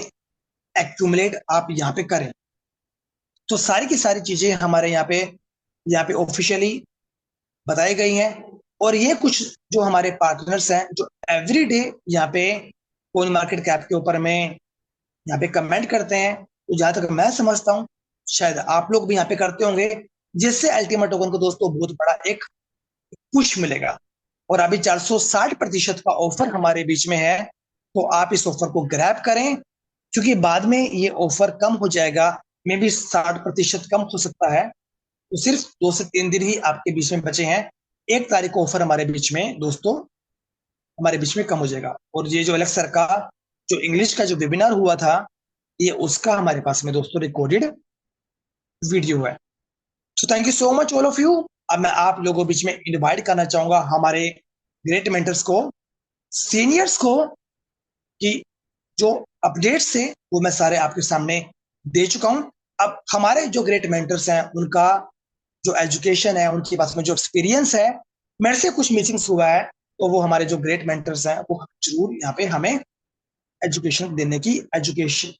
एक्यूमुलेट आप यहाँ पे करें। तो सारी की सारी चीजें हमारे यहाँ पे ऑफिशियली बताई गई हैं। और ये कुछ जो हमारे पार्टनर्स हैं जो एवरीडे यहाँ पे कोइन मार्केट कैप के ऊपर में यहाँ पे कमेंट करते हैं, तो जहां तक मैं समझता हूँ शायद आप लोग भी यहाँ पे करते होंगे, जिससे अल्टीमा टोकन को दोस्तों बहुत बड़ा एक पुश मिलेगा। और अभी 460% का ऑफर हमारे बीच में है, तो आप इस ऑफर को ग्रैब करें, क्योंकि बाद में ये ऑफर कम हो जाएगा, मे बी 60% कम हो सकता है। तो सिर्फ 2 से 3 दिन ही आपके बीच में बचे हैं। 1 तारीख को ऑफर हमारे बीच में दोस्तों हमारे बीच में कम हो जाएगा। और ये जो अलग सर का जो इंग्लिश का जो वेबिनार हुआ था, ये उसका हमारे पास में दोस्तों रिकॉर्डेड वीडियो है। So thank you so much all of you. अब मैं आप लोगों के बीच में इनवाइट करना चाहूंगा हमारे ग्रेट मेंटर्स को, सीनियर्स को, कि जो अपडेट्स थे वो मैं सारे आपके सामने दे चुका हूं। अब हमारे जो ग्रेट मेंटर्स हैं उनका जो एजुकेशन है, उनके पास में जो एक्सपीरियंस है, मेरे से कुछ मिसिंग्स हुआ है, तो वो हमारे जो ग्रेट मेंटर्स हैं वो जरूर यहाँ पे हमें एजुकेशन देने की एजुकेशन